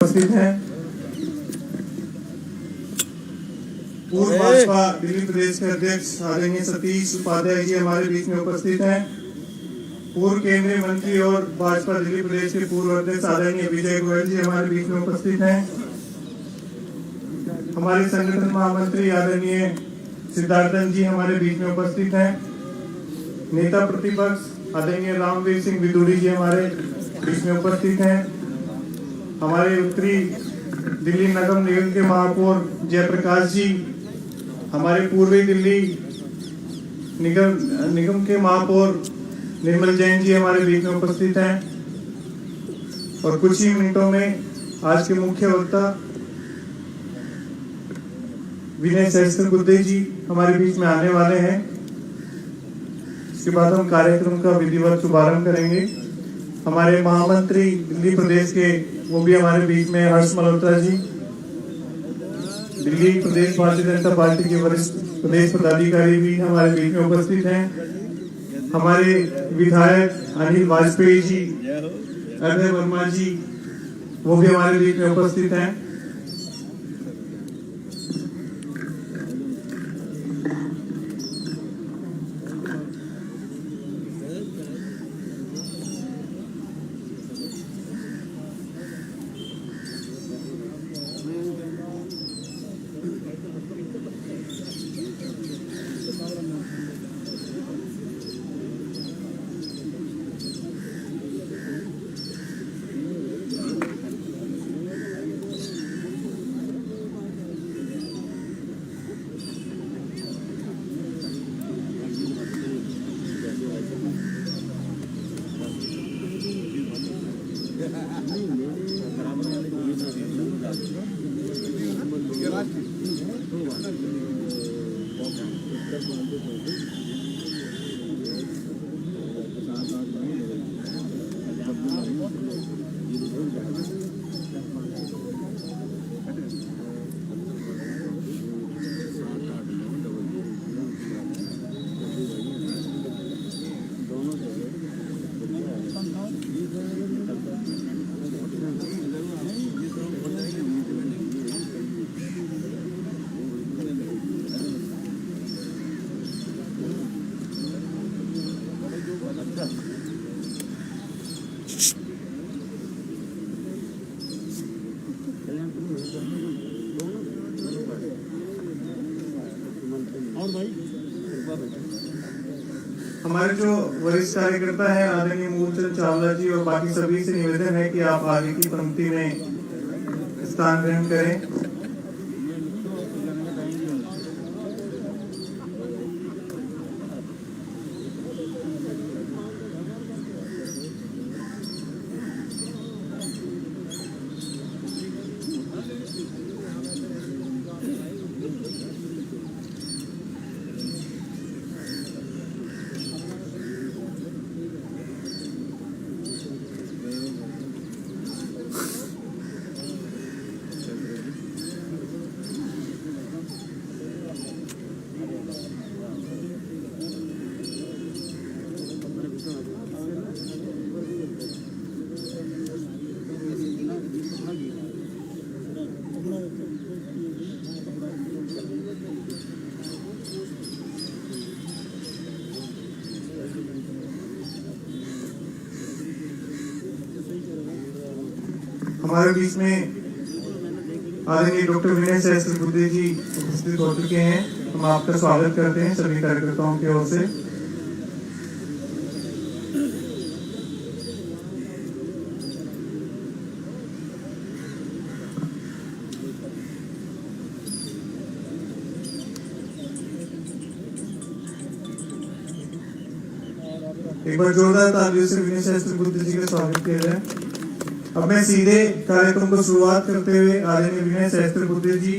उपस्थित हैं। पूर्व भाजपा दिल्ली प्रदेश के अध्यक्ष आदरणीय सतीश उपाध्याय जी हमारे बीच में उपस्थित हैं। पूर्व केंद्रीय मंत्री और भाजपा दिल्ली प्रदेश के पूर्व अध्यक्ष आदरणीय विजय गोयल जी हमारे बीच में उपस्थित हैं। हमारे संगठन महामंत्री आदरणीय सिद्धार्थन जी हमारे बीच में उपस्थित हैं। नेता प्रतिपक्ष आदरणीय रामवीर सिंह विदुड़ी जी हमारे बीच में उपस्थित हैं। हमारे उत्तरी दिल्ली नगर निगम के महापौर जयप्रकाश जी, हमारे पूर्वी दिल्ली निगम के महापौर निर्मल जैन जी हमारे बीच में उपस्थित हैं। और कुछ ही मिनटों में आज के मुख्य वक्ता विनय सहस्त्रबुद्धे जी हमारे बीच में आने वाले हैं। इसके बाद हम कार्यक्रम का विधिवत शुभारंभ करेंगे। हमारे महामंत्री दिल्ली प्रदेश के वो भी हमारे बीच में हर्ष मल्होत्रा जी, दिल्ली प्रदेश भारतीय जनता पार्टी के वरिष्ठ प्रदेश पदाधिकारी भी हमारे बीच में उपस्थित हैं। हमारे विधायक अनिल वाजपेयी जी, अजय वर्मा जी, वो भी हमारे बीच में उपस्थित हैं। हमारे जो वरिष्ठ कार्यकर्ता है आदरणीय मूलचंद चावला जी और बाकी सभी से निवेदन है कि आप आगे की पंक्ति में स्थान ग्रहण करें। हमारे बीच में आदरणीय डॉक्टर विनय सहस्त्रबुद्धे जी उपस्थित हो चुके हैं। हम आपका स्वागत करते हैं सभी कार्यकर्ताओं की ओर से। एक बार जोरदार तालियों से विनय सहस्त्रबुद्धे जी का स्वागत किया जाए। अब मैं सीधे कार्यक्रम को शुरुआत करते हुए आदरणीय विनय सहस्त्रबुद्धे जी,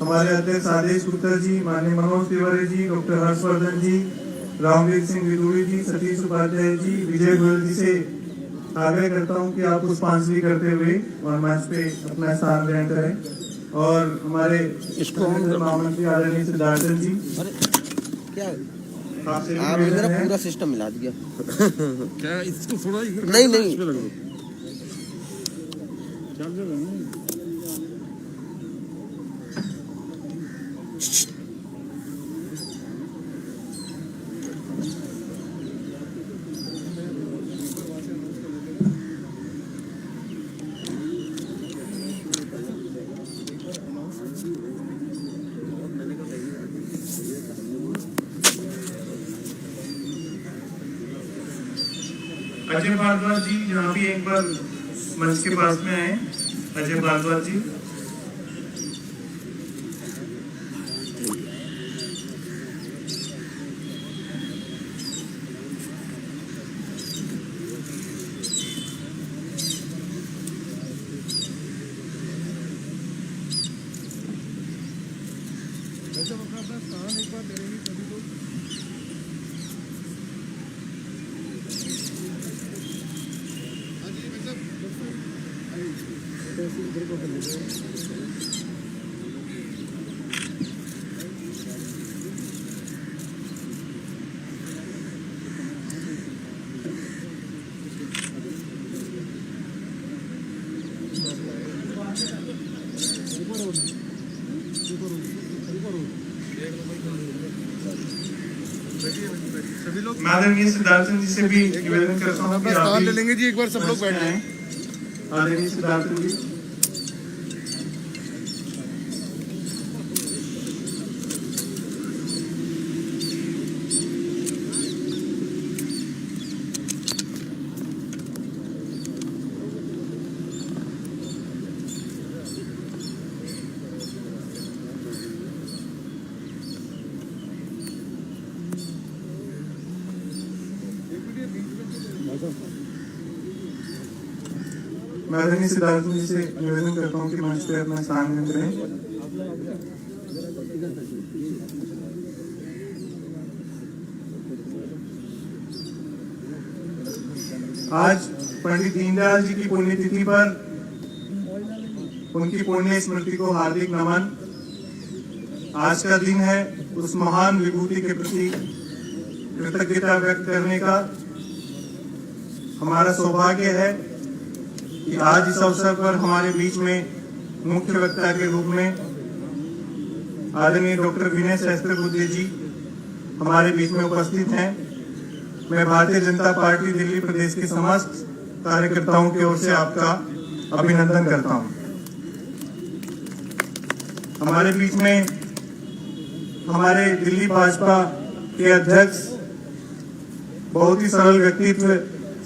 हमारे अध्यक्ष आदेश गुप्ता जी, माननीय मनोज तिवारी जी, डॉक्टर हर्षवर्धन जी, रामवीर सिंह विदुड़ी जी, सतीश उपाध्याय जी, विजय गोयल जी से आग्रह करता हूं कि आप पुष्पांजलि करते हुए और मंच पे अपना स्थान ग्रहण करें। और हमारे महामंत्री आदरणीय सिद्धार्थन जी, आपसे मेरा पूरा सिस्टम मिला दिया। क्या इसको थोड़ा नहीं अजय भारद्वाज जी यहाँ भी एक बार मंच के पास में आए। अजय भारद्वाज जी, अपना स्थान एक बार दे रही सभी को। आदरणीय सिद्धार्थन जी से भी निवेदन करता हूँ कि आप ले लेंगे जी, एक बार सब लोग बैठ जाएं। आदरणीय सिद्धार्थन जी, मैं आदरणीय सिद्धार्थ जी से निवेदन करता हूँ कि मंच पे अपना स्थान ग्रहण करें। आज पंडित दीनदयाल जी की पुण्यतिथि पर उनकी पुण्य स्मृति को हार्दिक नमन। आज का दिन है उस महान विभूति के प्रति कृतज्ञता व्यक्त करने का। हमारा सौभाग्य है कि आज इस अवसर पर हमारे बीच में मुख्य वक्ता के रूप में आदरणीय डॉक्टर विनय सहस्त्रबुद्धे जी हमारे बीच में उपस्थित हैं। मैं भारतीय जनता पार्टी दिल्ली प्रदेश के समस्त कार्यकर्ताओं की ओर से आपका अभिनंदन करता हूं। हमारे बीच में हमारे दिल्ली भाजपा के अध्यक्ष, बहुत ही सरल व्यक्तित्व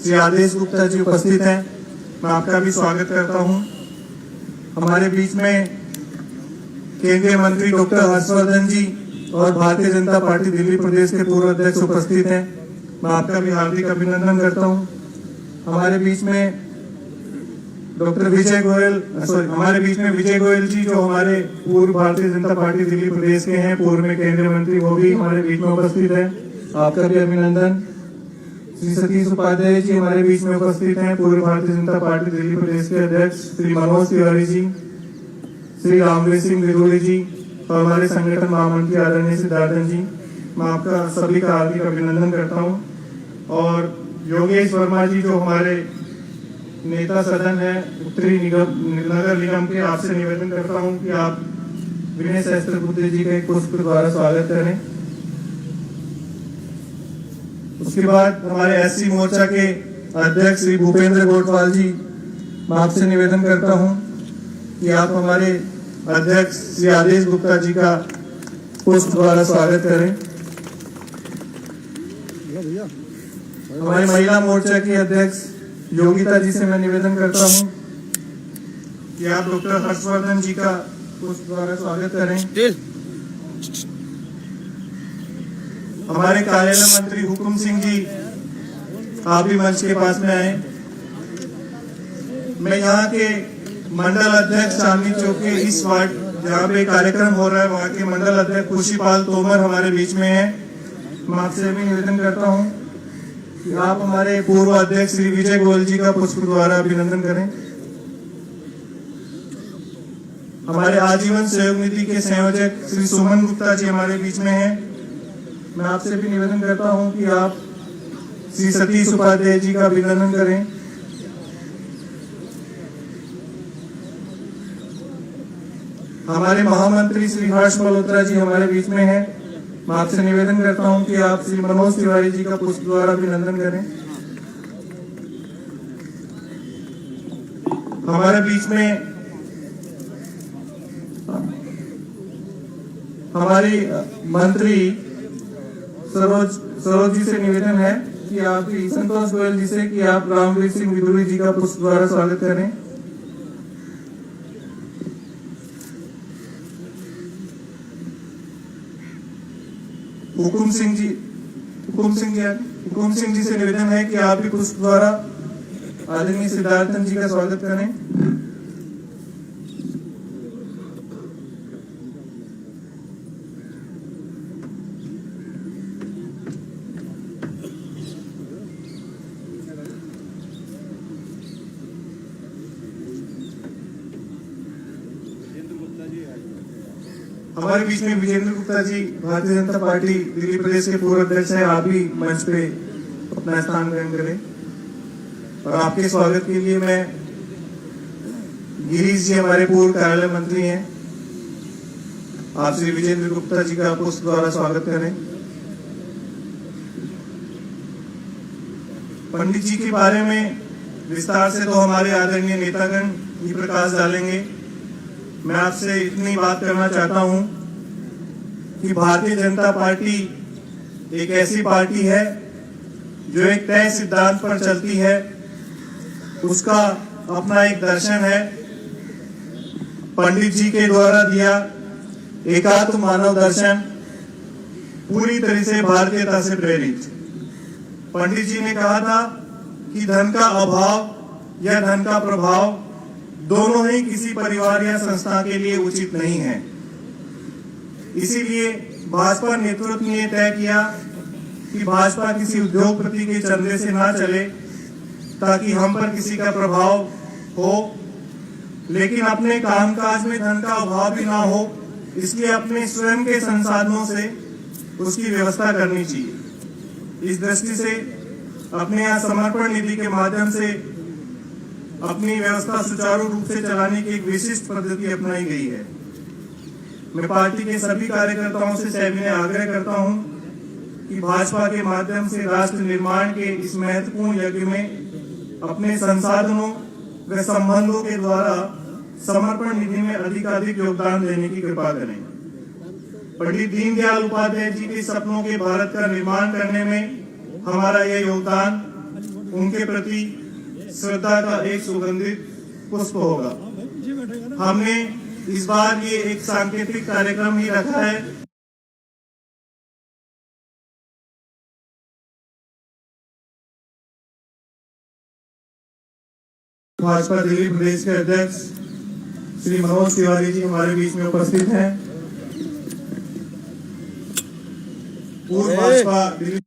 श्री आदेश गुप्ता जी उपस्थित हैं। मैं आपका भी स्वागत करता हूं। हमारे बीच में केंद्रीय मंत्री डॉक्टर हर्षवर्धन जी और भारतीय जनता पार्टी दिल्ली प्रदेश के पूर्व अध्यक्ष उपस्थित हैं। मैं आपका भी हार्दिक अभिनंदन करता हूं। हमारे बीच में डॉक्टर विजय गोयल, हमारे बीच में विजय गोयल जी जो हमारे पूर्व भारतीय जनता पार्टी दिल्ली प्रदेश के हैं, पूर्व में केंद्रीय मंत्री, वो भी हमारे बीच में उपस्थित है। आपका भी अभिनंदन। श्री सतीश उपाध्याय जी हमारे बीच में उपस्थित हैं, पूर्व भारतीय जनता पार्टी दिल्ली प्रदेश के अध्यक्ष। श्री मनोज तिवारी जी, श्री रामवीर सिंह विरोधी जी और हमारे संगठन महामंत्री आदरणीय सिद्धार्थन जी, मैं आपका सभी का हार्दिक अभिनंदन करता हूं। और योगेश वर्मा जी जो हमारे नेता सदन है उत्तरी नगर निगम के, आपसे निवेदन करता हूं कि आप विनय सहस्त्रबुद्धे जी का एक पुष्प द्वारा स्वागत करें। उसके बाद हमारे एससी मोर्चा के अध्यक्ष श्री भूपेंद्र गोटवाल जी, मैं आपसे निवेदन करता हूं कि आप हमारे अध्यक्ष श्री आदेश गुप्ता जी का पुष्प द्वारा स्वागत करें। हमारे महिला मोर्चा की अध्यक्ष योगिता जी से मैं निवेदन करता हूं कि आप डॉक्टर हर्षवर्धन जी का पुष्प द्वारा स्वागत करें। हमारे कार्यालय मंत्री हुकुम सिंह जी, आप भी मंच के पास में आए। मैं यहाँ के मंडल अध्यक्ष चांदनी चौक के इस वार्ड जहाँ पे कार्यक्रम हो रहा है, वहाँ के मंडल अध्यक्ष खुशीपाल तोमर हमारे बीच में है। मैं आपसे भी निवेदन करता हूँ कि आप हमारे पूर्व अध्यक्ष श्री विजय गोयल जी का पुष्प द्वारा अभिनंदन करें। हमारे आजीवन सहयोग निधि के संयोजक श्री सुमन गुप्ता जी हमारे बीच में हैं। मैं आपसे भी निवेदन करता हूं कि आप श्री सतीश उपाध्याय जी का अभिनंदन करें। हमारे महामंत्री श्री हर्ष मल्होत्रा जी हमारे बीच में हैं। मैं आपसे निवेदन करता हूं कि आप श्री मनोज तिवारी जी का पुष्प द्वारा अभिनंदन करें। हमारे बीच में हमारी मंत्री सरोज जी से निवेदन है कि आप संतोष गोयल जी से कि आप रामवीर सिंह विदुरी जी का पुष्प द्वारा स्वागत करें। हुकुम सिंह जी से निवेदन है कि आप भी पुष्प द्वारा आदरणीय सिद्धार्थन जी का स्वागत करें। हमारे बीच में विजेंद्र गुप्ता जी भारतीय जनता पार्टी दिल्ली प्रदेश के पूर्व अध्यक्ष हैं। आप भी मंच पे अपना स्थान ग्रहण करें। और आपके स्वागत के लिए मैं गिरीश जी हमारे पूर्व कार्यालय मंत्री हैं, आप श्री विजेंद्र गुप्ता जी का पुष्प द्वारा स्वागत करें। पंडित जी के बारे में विस्तार से तो हमारे आदरणीय नेतागण ही प्रकाश डालेंगे। मैं आपसे इतनी बात करना चाहता हूं कि भारतीय जनता पार्टी एक ऐसी पार्टी है जो एक तय सिद्धांत पर चलती है। उसका अपना एक दर्शन है, पंडित जी के द्वारा दिया एकात्म मानव दर्शन, पूरी तरह से भारतीयता से प्रेरित। पंडित जी ने कहा था कि धन का अभाव या धन का प्रभाव दोनों ही किसी परिवार या संस्था के लिए उचित नहीं है। इसीलिए भाजपा नेतृत्व ने तय किया कि भाजपा किसी उद्योगपति के चंदे से ना चले ताकि हम पर किसी का प्रभाव हो, लेकिन अपने कामकाज में धन का अभाव भी ना हो, इसलिए अपने स्वयं के संसाधनों से उसकी व्यवस्था करनी चाहिए। इस दृष्टि से अपने यहाँ समर्पण निधि के माध्यम से अपनी व्यवस्था सुचारू रूप से चलाने की एक विशिष्ट पद्धति अपनाई गई है। मैं पार्टी के सभी कार्यकर्ताओं से सविनय आग्रह करता हूं कि भाजपा के माध्यम से राष्ट्र निर्माण के इस महत्वपूर्ण यज्ञ में अपने संसाधनों व संबंधों के द्वारा समर्पण निधि में अधिकाधिक योगदान देने की कृपा करें। पंडित दीनदयाल उपाध्याय जी के सपनों के भारत का निर्माण करने में हमारा यह योगदान उनके प्रति श्रद्धा का एक सुगंधित पुष्प होगा। हमने इस बार ये एक सांकेतिक कार्यक्रम ही रखा है। भाजपा दिल्ली प्रदेश के अध्यक्ष श्री मनोज तिवारी जी हमारे बीच में उपस्थित हैं। पूर्व Bhajpa Delhi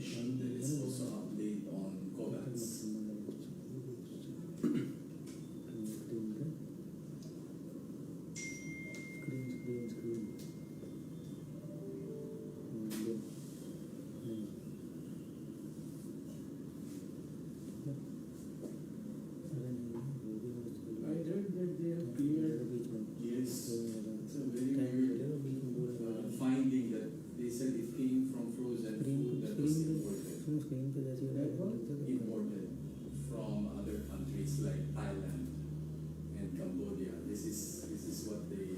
information. There is also update on COVAX. I heard that they have cleared. Yes, it's a very weird finding that they said it came from frozen food that was imported from other countries like Thailand and Cambodia. This is what they are,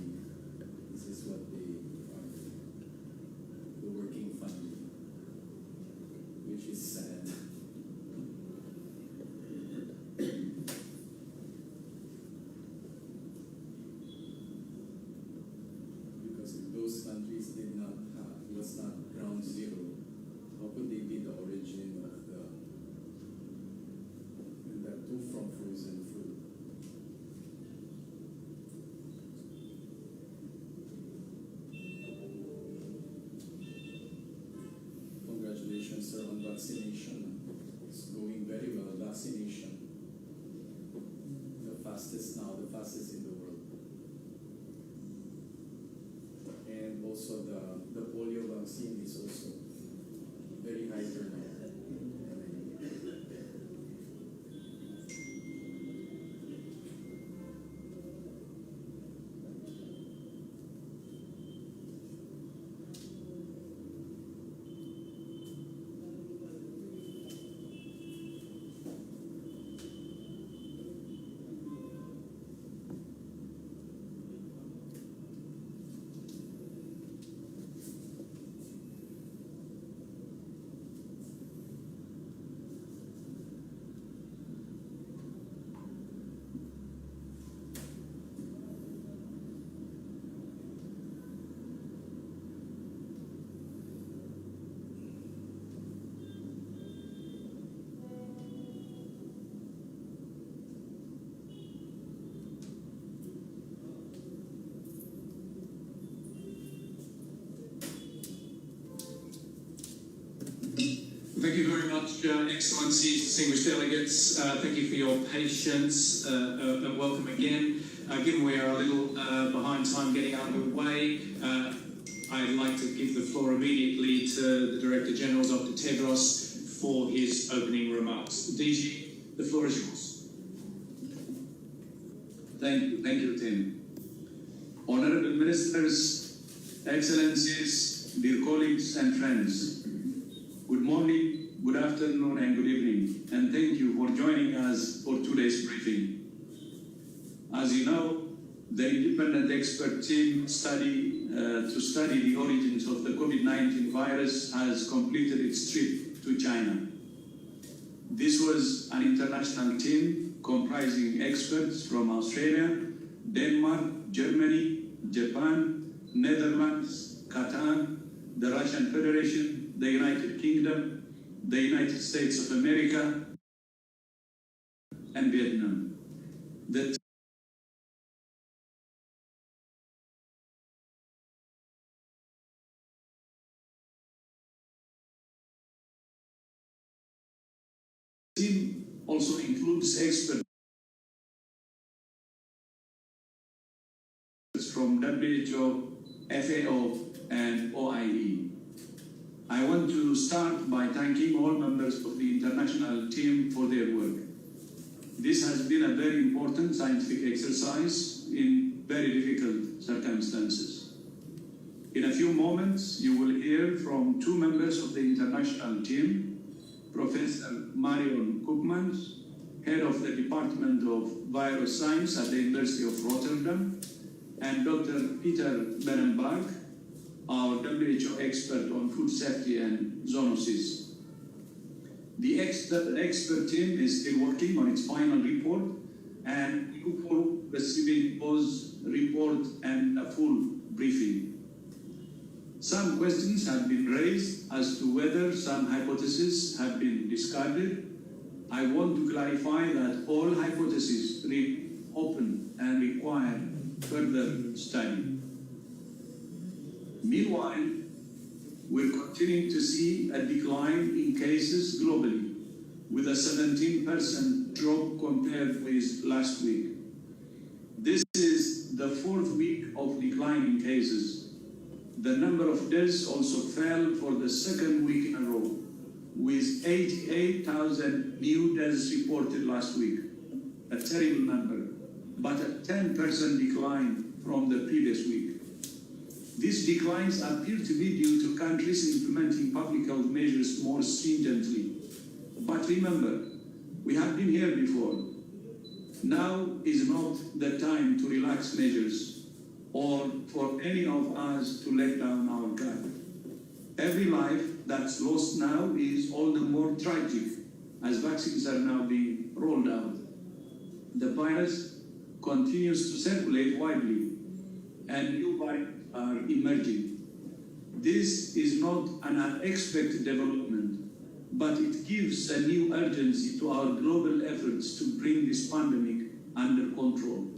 the working family, which is sad. Because if those countries did not was not ground zero, how could they be the origin of that too from frozen food? Congratulations, sir, on vaccination. It's going very well. Vaccination, the fastest in the world. And also the polio vaccine is also very high turnout. Thank you very much, Excellencies, distinguished delegates. Thank you for your patience and welcome again. Given we are a little behind time getting underway, I'd like to give the floor immediately to the Director General, Dr. Tedros, for his opening remarks. DG, the floor is yours. Thank you, Tim. Honorable Ministers, Excellencies, dear colleagues and friends, good morning, good afternoon, and good evening, and thank you for joining us for today's briefing. As you know, the independent expert team to study the origins of the COVID-19 virus has completed its trip to China. This was an international team comprising experts from Australia, Denmark, Germany, Japan, Netherlands, Qatar, the Russian Federation, the United Kingdom, the United States of America, and Vietnam. The team also includes experts from WHO, FAO, and OIE. I want to start by thanking all members of the international team for their work. This has been a very important scientific exercise in very difficult circumstances. In a few moments, you will hear from two members of the international team, Professor Marion Koopmans, head of the Department of Virus Science at the University of Rotterdam, and Dr. Peter Berenberg, our WHO expert on food safety and zoonosis. The expert team is still working on its final report, and we look forward to receiving those report and a full briefing. Some questions have been raised as to whether some hypotheses have been discarded. I want to clarify that all hypotheses remain open and require further study. Meanwhile, we're continuing to see a decline in cases globally, with a 17% drop compared with last week. This is the fourth week of declining cases. The number of deaths also fell for the second week in a row, with 88,000 new deaths reported last week, a terrible number, but a 10% decline from the previous week. These declines appear to be due to countries implementing public health measures more stringently. But remember, we have been here before. Now is not the time to relax measures or for any of us to let down our guard. Every life that's lost now is all the more tragic as vaccines are now being rolled out. The virus continues to circulate widely and new variants are emerging. This is not an unexpected development, but it gives a new urgency to our global efforts to bring this pandemic under control.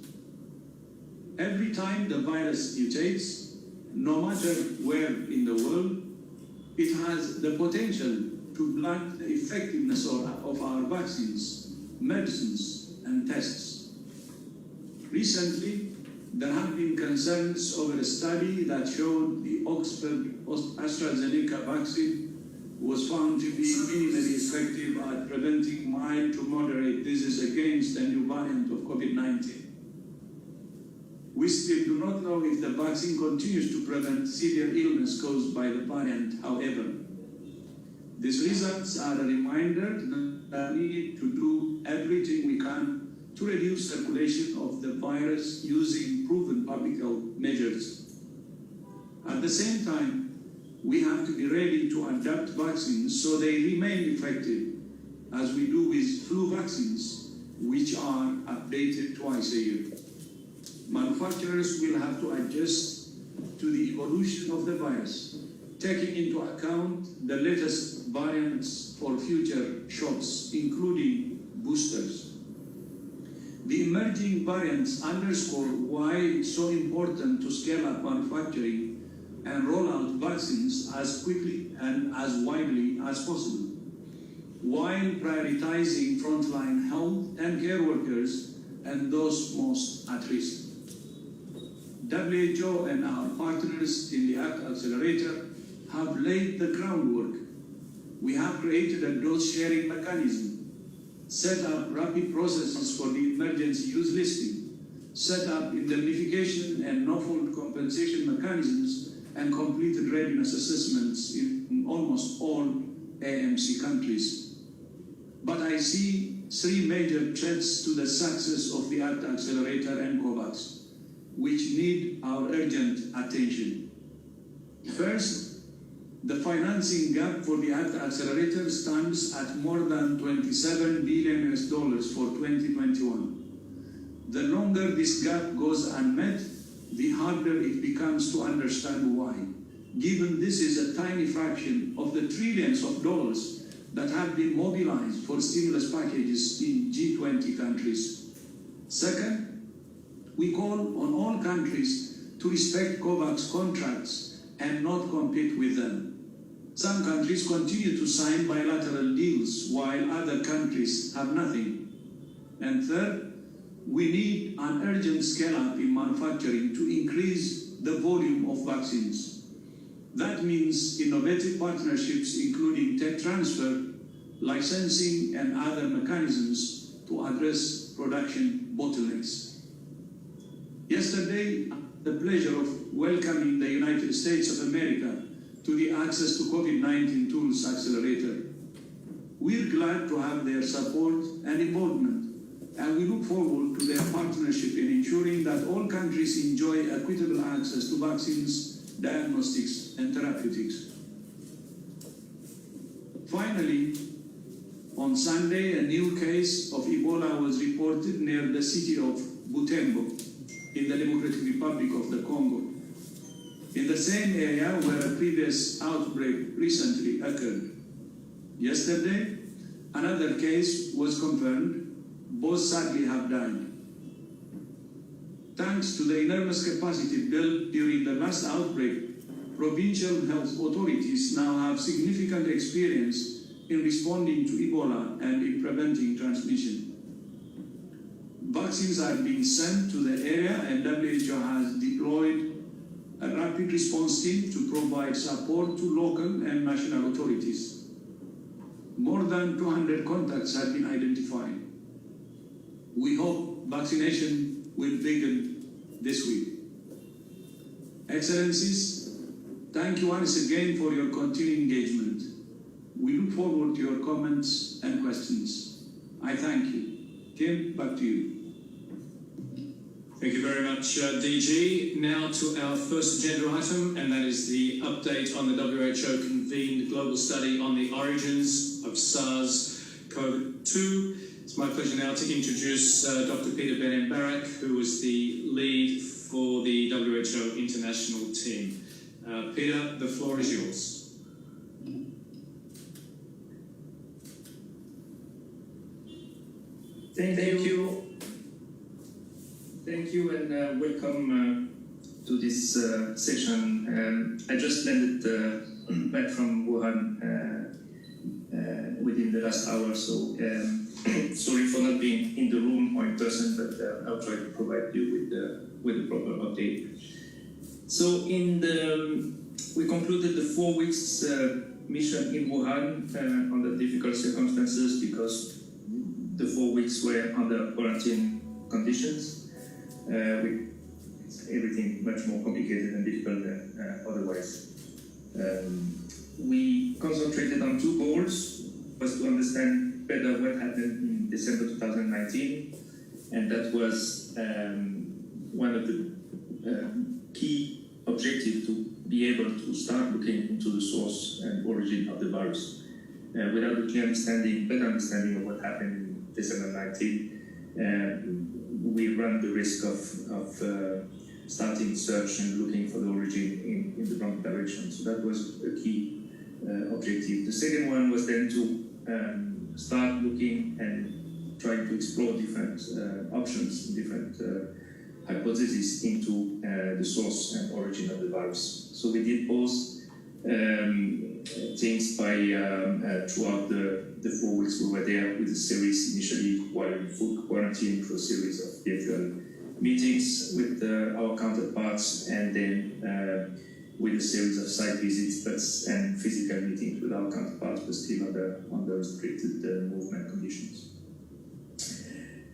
Every time the virus mutates, no matter where in the world, it has the potential to blunt the effectiveness of our vaccines, medicines, and tests. Recently, there have been concerns over a study that showed the Oxford AstraZeneca vaccine was found to be minimally effective at preventing mild to moderate disease against a new variant of COVID-19. We still do not know if the vaccine continues to prevent severe illness caused by the variant, however. These results are a reminder that we need to do everything we can to reduce circulation of the virus using proven public health measures. At the same time, we have to be ready to adapt vaccines so they remain effective, as we do with flu vaccines, which are updated twice a year. Manufacturers will have to adjust to the evolution of the virus, taking into account the latest variants for future shots, including boosters. The emerging variants underscore why it's so important to scale up manufacturing and roll out vaccines as quickly and as widely as possible, while prioritizing frontline health and care workers and those most at risk. WHO and our partners in the ACT Accelerator have laid the groundwork. We have created a dose-sharing mechanism, set up rapid processes for the emergency use listing, set up indemnification and no-fault compensation mechanisms, and completed readiness assessments in almost all AMC countries. But I see three major threats to the success of the ACT Accelerator and COVAX, which need our urgent attention. First, the financing gap for the ACT Accelerator stands at more than $27 billion for 2021. The longer this gap goes unmet, the harder it becomes to understand why, given this is a tiny fraction of the trillions of dollars that have been mobilized for stimulus packages in G20 countries. Second, we call on all countries to respect COVAX contracts and not compete with them. Some countries continue to sign bilateral deals while other countries have nothing. And third, we need an urgent scale-up in manufacturing to increase the volume of vaccines. That means innovative partnerships including tech transfer, licensing, and other mechanisms to address production bottlenecks. Yesterday, the pleasure of welcoming the United States of America to the Access to COVID-19 Tools Accelerator. We're glad to have their support and involvement, and we look forward to their partnership in ensuring that all countries enjoy equitable access to vaccines, diagnostics, and therapeutics. Finally, on Sunday, a new case of Ebola was reported near the city of Butembo in the Democratic Republic of the Congo, in the same area where a previous outbreak recently occurred. Yesterday, another case was confirmed. Both sadly have died. Thanks to the enormous capacity built during the last outbreak, provincial health authorities now have significant experience in responding to Ebola and in preventing transmission. Vaccines are being sent to the area, and WHO has deployed a rapid response team to provide support to local and national authorities. More than 200 contacts have been identified. We hope vaccination will begin this week. Excellencies, thank you once again for your continued engagement. We look forward to your comments and questions. I thank you. Kim, back to you. Thank you very much, DG. Now to our first agenda item, and that is the update on the WHO convened global study on the origins of SARS-CoV-2. It's my pleasure now to introduce Dr. Peter Ben-Mbarak, who is the lead for the WHO international team. Peter, the floor is yours. Thank you, and welcome to this session. I just landed back from Wuhan within the last hour, so sorry for not being in the room or in person, but I'll try to provide you with a proper update. So we concluded the 4 weeks mission in Wuhan under difficult circumstances because the 4 weeks were under quarantine conditions. With everything much more complicated and difficult than otherwise. We concentrated on 2 goals. Was to understand better what happened in December 2019, and that was one of the key objectives to be able to start looking into the source and origin of the virus. Without a clear better understanding of what happened in December 19, we run the risk of starting search and looking for the origin in the wrong direction. So that was a key objective. The second one was then to start looking and trying to explore different options, different hypotheses into the source and origin of the virus. So we did both things by throughout the 4 weeks we were there with a series initially while in full quarantine for a series of virtual meetings with our counterparts, and then with a series of site visits and physical meetings with our counterparts, but still under restricted movement conditions.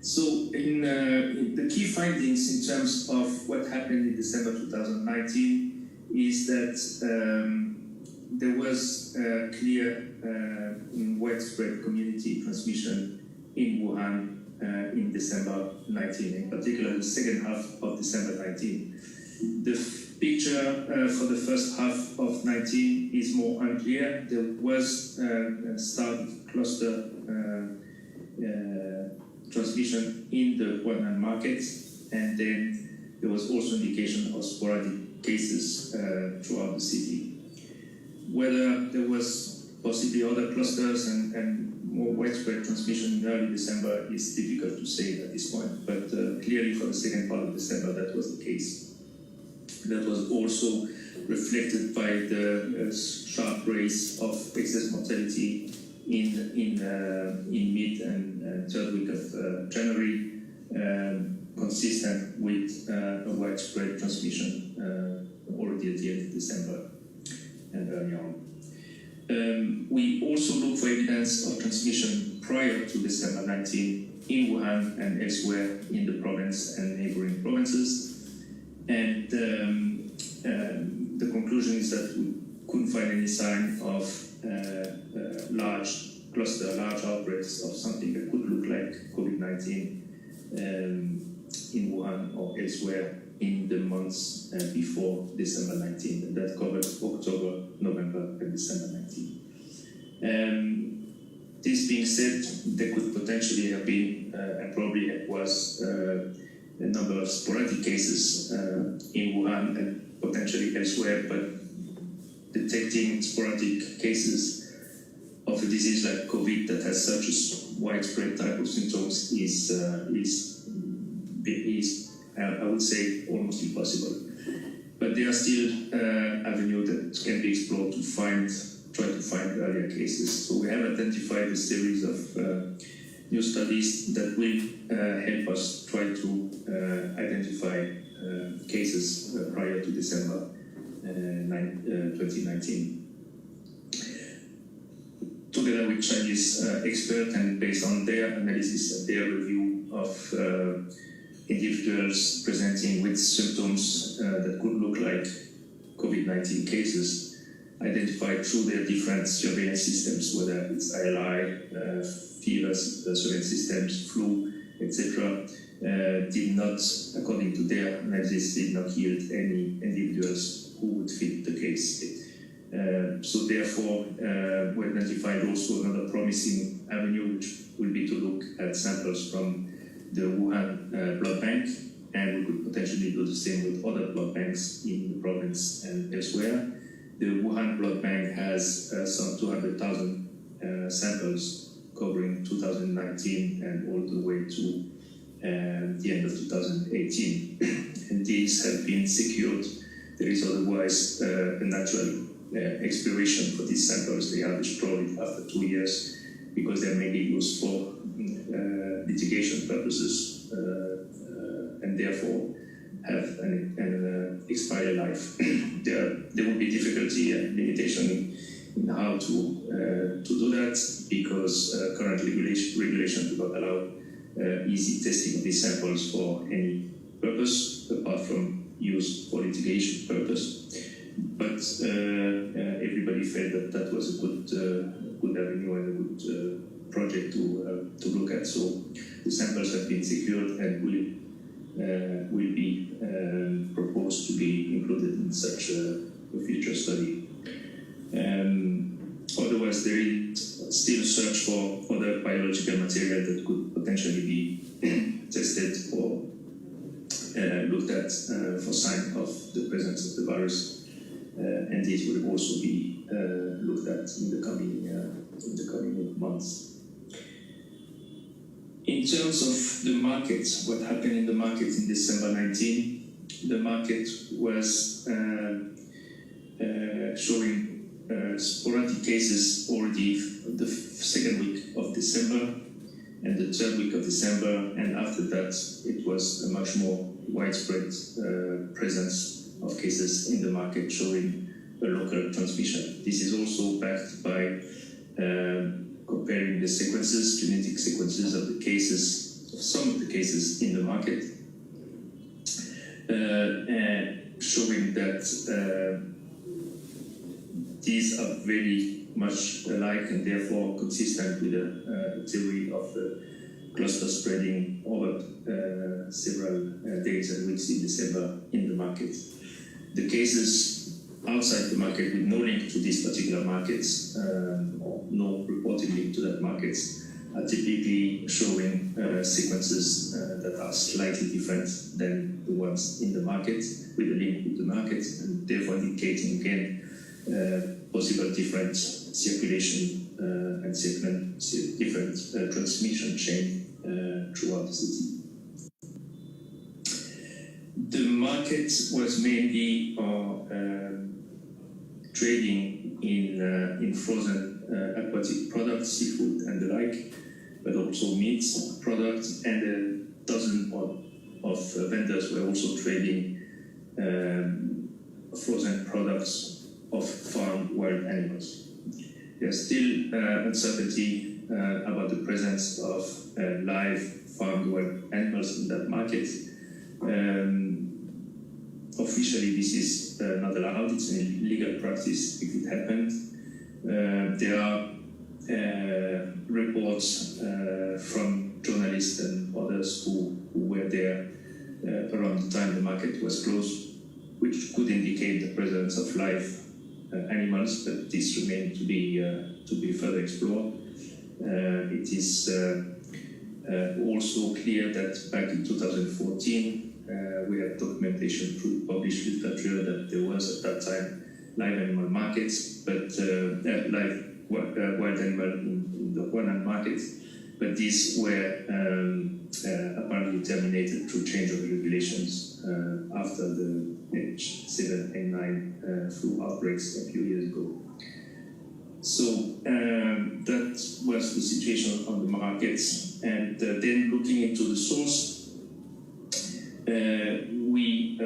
So in the key findings in terms of what happened in December 2019 is that there was clear widespread community transmission in Wuhan in December 19, in particular the second half of December 19. The picture for the first half of 19 is more unclear. There was start cluster transmission in the Wuhan market, and then there was also indication of sporadic cases throughout the city. Whether there was possibly other clusters and more widespread transmission in early December is difficult to say at this point, but clearly for the second part of December that was the case. That was also reflected by the sharp rise of excess mortality in mid and third week of January, consistent with a widespread transmission already at the end of December and early on. We also look for evidence of transmission prior to December 19 in Wuhan and elsewhere in the province and neighboring provinces. And the conclusion is that we couldn't find any sign of large outbreaks of something that could look like COVID-19 in Wuhan or elsewhere in the months before December 19, and that covered October, November, and December 19. This being said, there could potentially have been, and probably was, a number of sporadic cases in Wuhan and potentially elsewhere, but detecting sporadic cases of a disease like COVID that has such a widespread type of symptoms is I would say almost impossible. But but there are still avenues that can be explored to try to find earlier cases. So we have identified a series of new studies that will help us try to identify cases prior to December 2019. Together with Chinese experts and based on their analysis and their review of individuals presenting with symptoms that could look like COVID-19 cases, identified through their different surveillance systems, whether it's ILI, fever surveillance systems, flu, etc., did not, according to their analysis, did not yield any individuals who would fit the case. So therefore, we identified also another promising avenue, which will be to look at samples from the Wuhan blood bank, and we could potentially do the same with other blood banks in the province and elsewhere. The Wuhan blood bank has some 200,000 samples covering 2019 and all the way to the end of 2018. And these have been secured. There is otherwise a natural expiration for these samples. They are destroyed after 2 years because they may be used for litigation purposes and therefore have an expiry life. There will be difficulty and limitation in how to do that because current regulations do not allow easy testing of these samples for any purpose apart from use for litigation purpose. But everybody felt that that was a good avenue and a good project to look at. So the samples have been secured and will be proposed to be included in such a future study. Otherwise, there is still search for other biological material that could potentially be tested or looked at for sign of the presence of the virus, and these will also be looked at in the coming months. In terms of the market, what happened in the market in December 19, the market was showing sporadic cases already the second week of December and the third week of December, and after that it was a much more widespread presence of cases in the market showing a local transmission. This is also backed by comparing the sequences, genetic sequences of the cases, of some of the cases in the market, and showing that these are very much alike and therefore consistent with the theory of cluster spreading over several days and weeks in December in the market. The cases outside the market with no link to these particular markets, or no reported link to that market, are typically showing sequences that are slightly different than the ones in the market, with a link with the market, and therefore indicating again possible different circulation and different transmission chain throughout the city. The market was mainly trading in frozen aquatic products, seafood and the like, but also meat products, and a dozen of vendors were also trading frozen products of farmed wild animals. There's still uncertainty about the presence of live farmed wild animals in that market. Officially, this is not allowed. It's an illegal practice if it happened. There are reports from journalists and others who were there around the time the market was closed, which could indicate the presence of live animals, but this remains to be further explored. It is also clear that back in 2014 we had documentation through published literature that there was at that time live animal markets, but live wild animal in the Wuhan market, but these were apparently terminated through change of regulations after the H7N9 flu outbreaks a few years ago. So that was the situation on the markets. And then looking into the source, we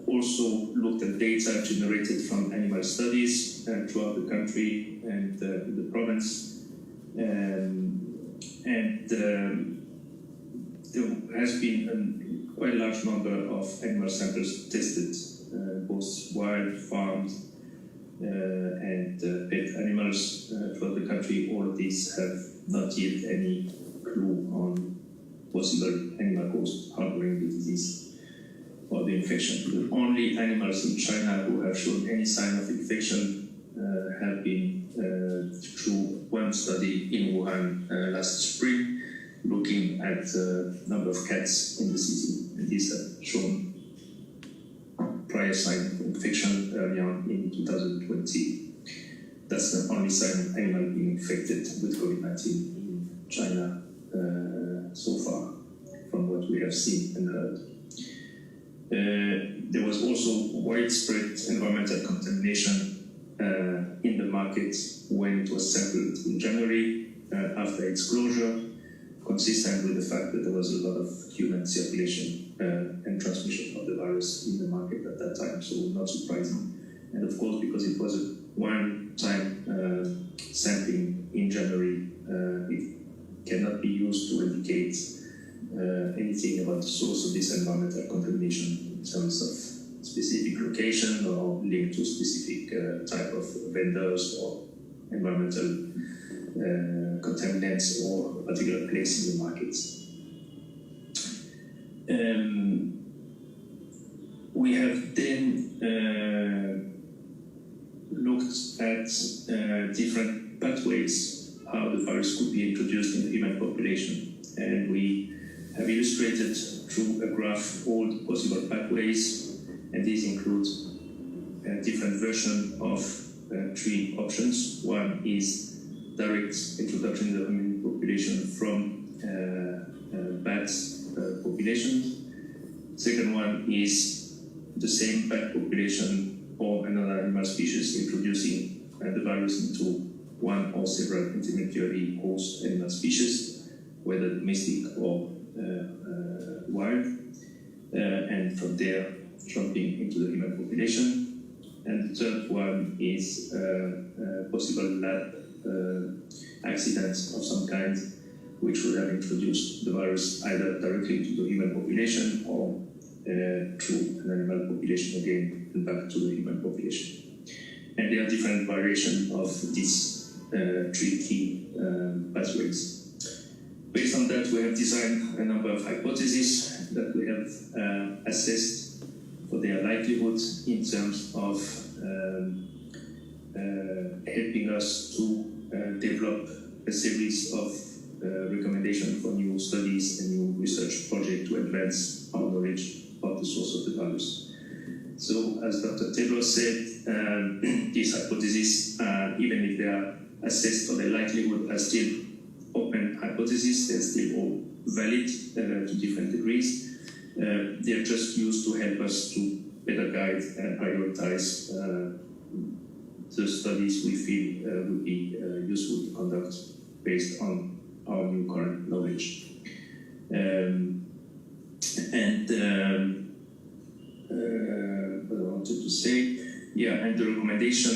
also looked at data generated from animal studies throughout the country and in the province. There has been a quite large number of animal samples tested, both wild, farmed, and pet animals throughout the country. All of these have not yet any clue on possible animal-caused harboring the disease or the infection. The only animals in China who have shown any sign of infection have been through one study in Wuhan last spring, looking at the number of cats in the city. And these have shown prior sign of infection early on in 2020. That's the only sign of animal being infected with COVID-19 in China so far, from what we have seen and heard. There was also widespread environmental contamination in the market when it was sampled in January after its closure, consistent with the fact that there was a lot of human circulation and transmission of the virus in the market at that time, so not surprising. And of course, because it was a one-time sampling in January, it cannot be used to indicate anything about the source of this environmental contamination in terms of specific location or linked to specific type of vendors or environmental contaminants or a particular place in the market. We have then looked at different pathways how the virus could be introduced in the human population, and we have illustrated through a graph all the possible pathways, and these include a different version of three options. One is direct introduction in the human population from bat population. Second one is the same bat population or another animal species introducing the virus into one or several intermediary host animal species, whether domestic or wild, and from there jumping into the human population. And the third one is possible lab accidents of some kind, which would have introduced the virus either directly into the human population or through an animal population again and back to the human population. And there are different variations of these three key pathways. Based on that, we have designed a number of hypotheses that we have assessed for their likelihood in terms of helping us to develop a series of recommendations for new studies and new research projects to advance our knowledge of the source of the virus. So, as Dr. Taylor said, these hypotheses, even if they are assessed for their likelihood, are still open hypotheses. They're still all valid to different degrees. They're just used to help us to better guide and prioritize the studies we feel would be useful to conduct based on our new current knowledge. What I wanted to say, and the recommendation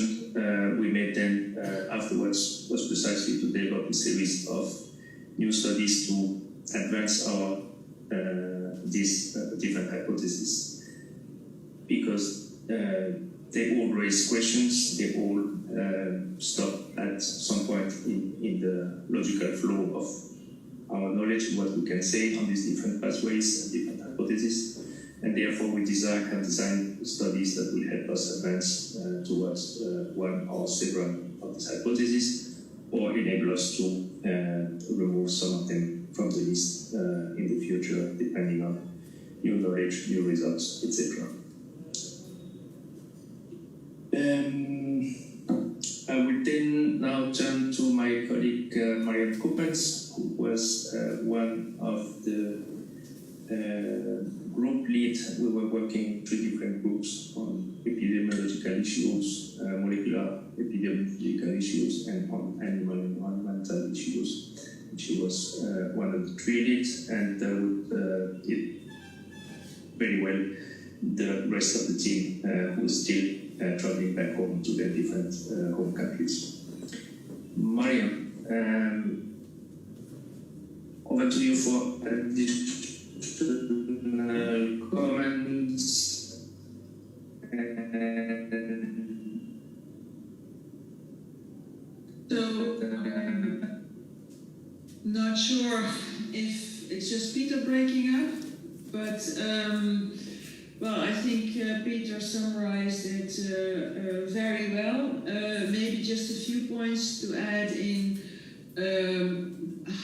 we made then afterwards was precisely to develop a series of new studies to advance our these different hypotheses, because they all raise questions, they all stop at some point in the logical flow of our knowledge, what we can say on these different pathways and different hypotheses, and therefore we have designed studies that will help us advance towards one or several of these hypotheses, or enable us to remove some of them from the list in the future, depending on new knowledge, new results, etc. I will then now turn to my colleague Mariam Kuppens, who was one of the group lead. We were working 3 different groups on epidemiological issues, molecular epidemiological issues, and on animal environmental issues. She was one of the 3 leads, and did very well the rest of the team who is still traveling back home to their different home countries. Mariam, over to you for additional comments. So, not sure if it's just Peter breaking up, but well, I think Peter summarized it very well. Maybe just a few points to add in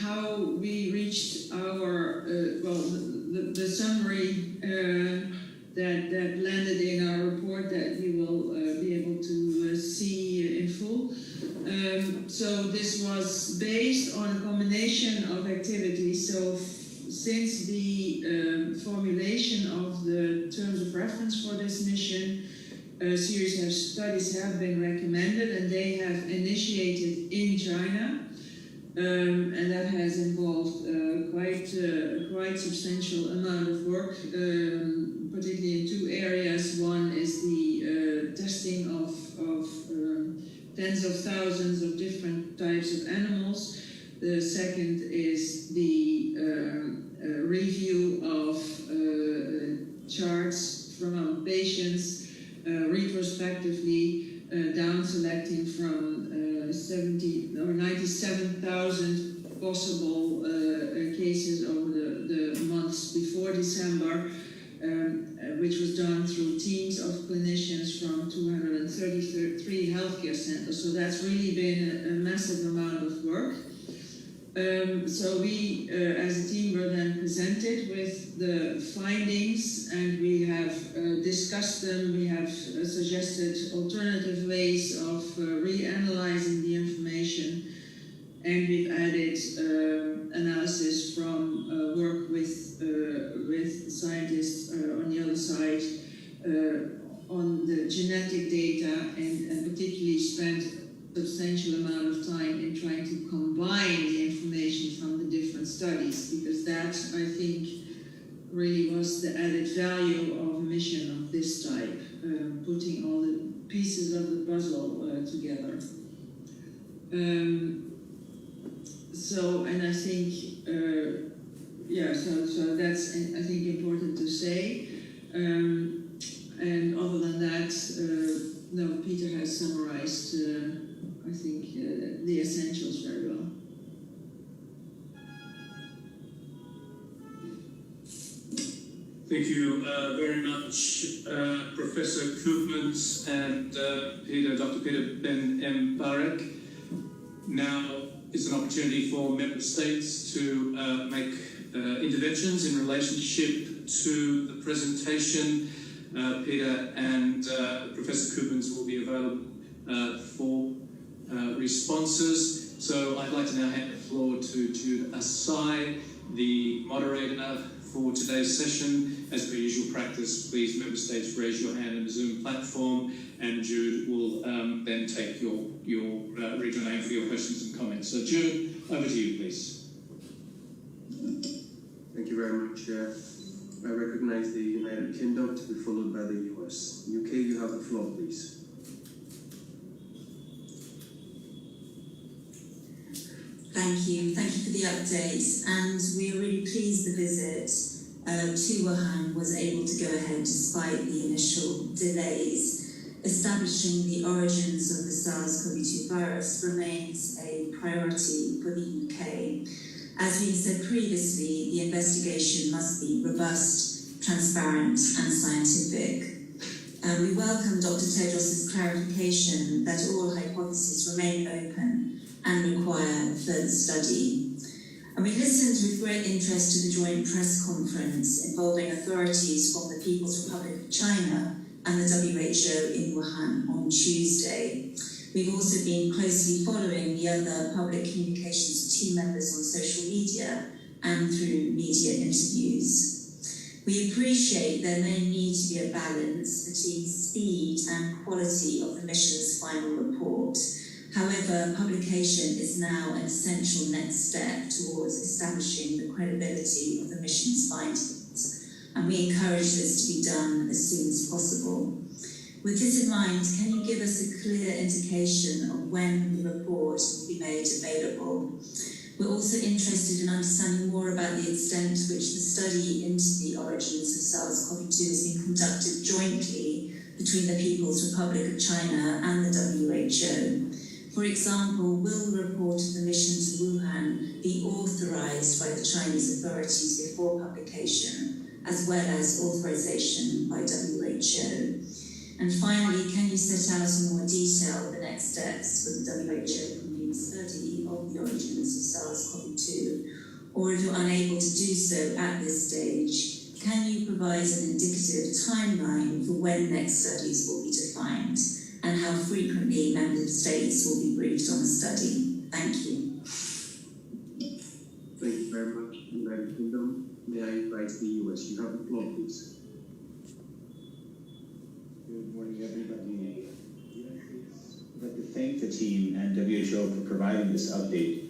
how we reached our the summary that landed in our report that we will be able to see in full. So this was based on a combination of activities. So since the formulation of the terms of reference for this mission, a series of studies have been recommended, and they have initiated in China, and that has involved quite substantial amount of work, particularly in 2 areas. One is the testing of tens of thousands of different types of animals. The second is the review of charts from patients retrospectively, down selecting from 70 or 97,000 possible cases over the months before December, which was done through teams of clinicians from 233 healthcare centers. So that's really been a massive amount of work. So we, as a team, were then presented with the findings, and we have discussed them. We have suggested alternative ways of reanalyzing the information, and we've added analysis from work with scientists on the other side on the genetic data, and particularly spent substantial amount of time in trying to combine the information from the different studies, because that, I think, really was the added value of a mission of this type, putting all the pieces of the puzzle together. So, and I think, so that's, I think, important to say. And other than that, no, Peter has summarized, I think, the essentials very well. Thank you very much, Professor Koopmans and Dr. Peter Ben Mbarek. Now is an opportunity for member states to make interventions in relationship to the presentation. Peter and Professor Koopmans will be available for responses. So I'd like to now hand the floor to Jude Asai, the moderator for today's session. As per usual practice, please, member states, raise your hand in the Zoom platform, and Jude will then take read your name for your questions and comments. So Jude, over to you, please. Thank you very much, Chair. I recognize the United Kingdom to be followed by the US. UK, you have the floor, please. Thank you for the update, and we're really pleased the visit to Wuhan was able to go ahead despite the initial delays. Establishing the origins of the SARS-CoV-2 virus remains a priority for the UK. As we said previously, the investigation must be robust, transparent and scientific. We welcome Dr. Tedros' clarification that all hypotheses remain open and require further study. And we listened with great interest to the joint press conference involving authorities from the People's Republic of China and the WHO in Wuhan on Tuesday. We've also been closely following the other public communications team members on social media and through media interviews. We appreciate there may need to be a balance between speed and quality of the mission's final report. However, publication is now an essential next step towards establishing the credibility of the mission's findings, and we encourage this to be done as soon as possible. With this in mind, can you give us a clear indication of when the report will be made available? We're also interested in understanding more about the extent to which the study into the origins of SARS-CoV-2 has been conducted jointly between the People's Republic of China and the WHO. For example, will the report of the mission to Wuhan be authorized by the Chinese authorities before publication, as well as authorization by WHO? And finally, can you set out in more detail the next steps for the WHO convened study of the origins of SARS-CoV-2? Or if you're unable to do so at this stage, can you provide an indicative timeline for when next studies will be defined and how frequently member states will be briefed on the study? Thank you. Thank you very much, United Kingdom. May I invite the US? You have the floor, please. Good morning, everybody. I'd like to thank the team and WHO for providing this update.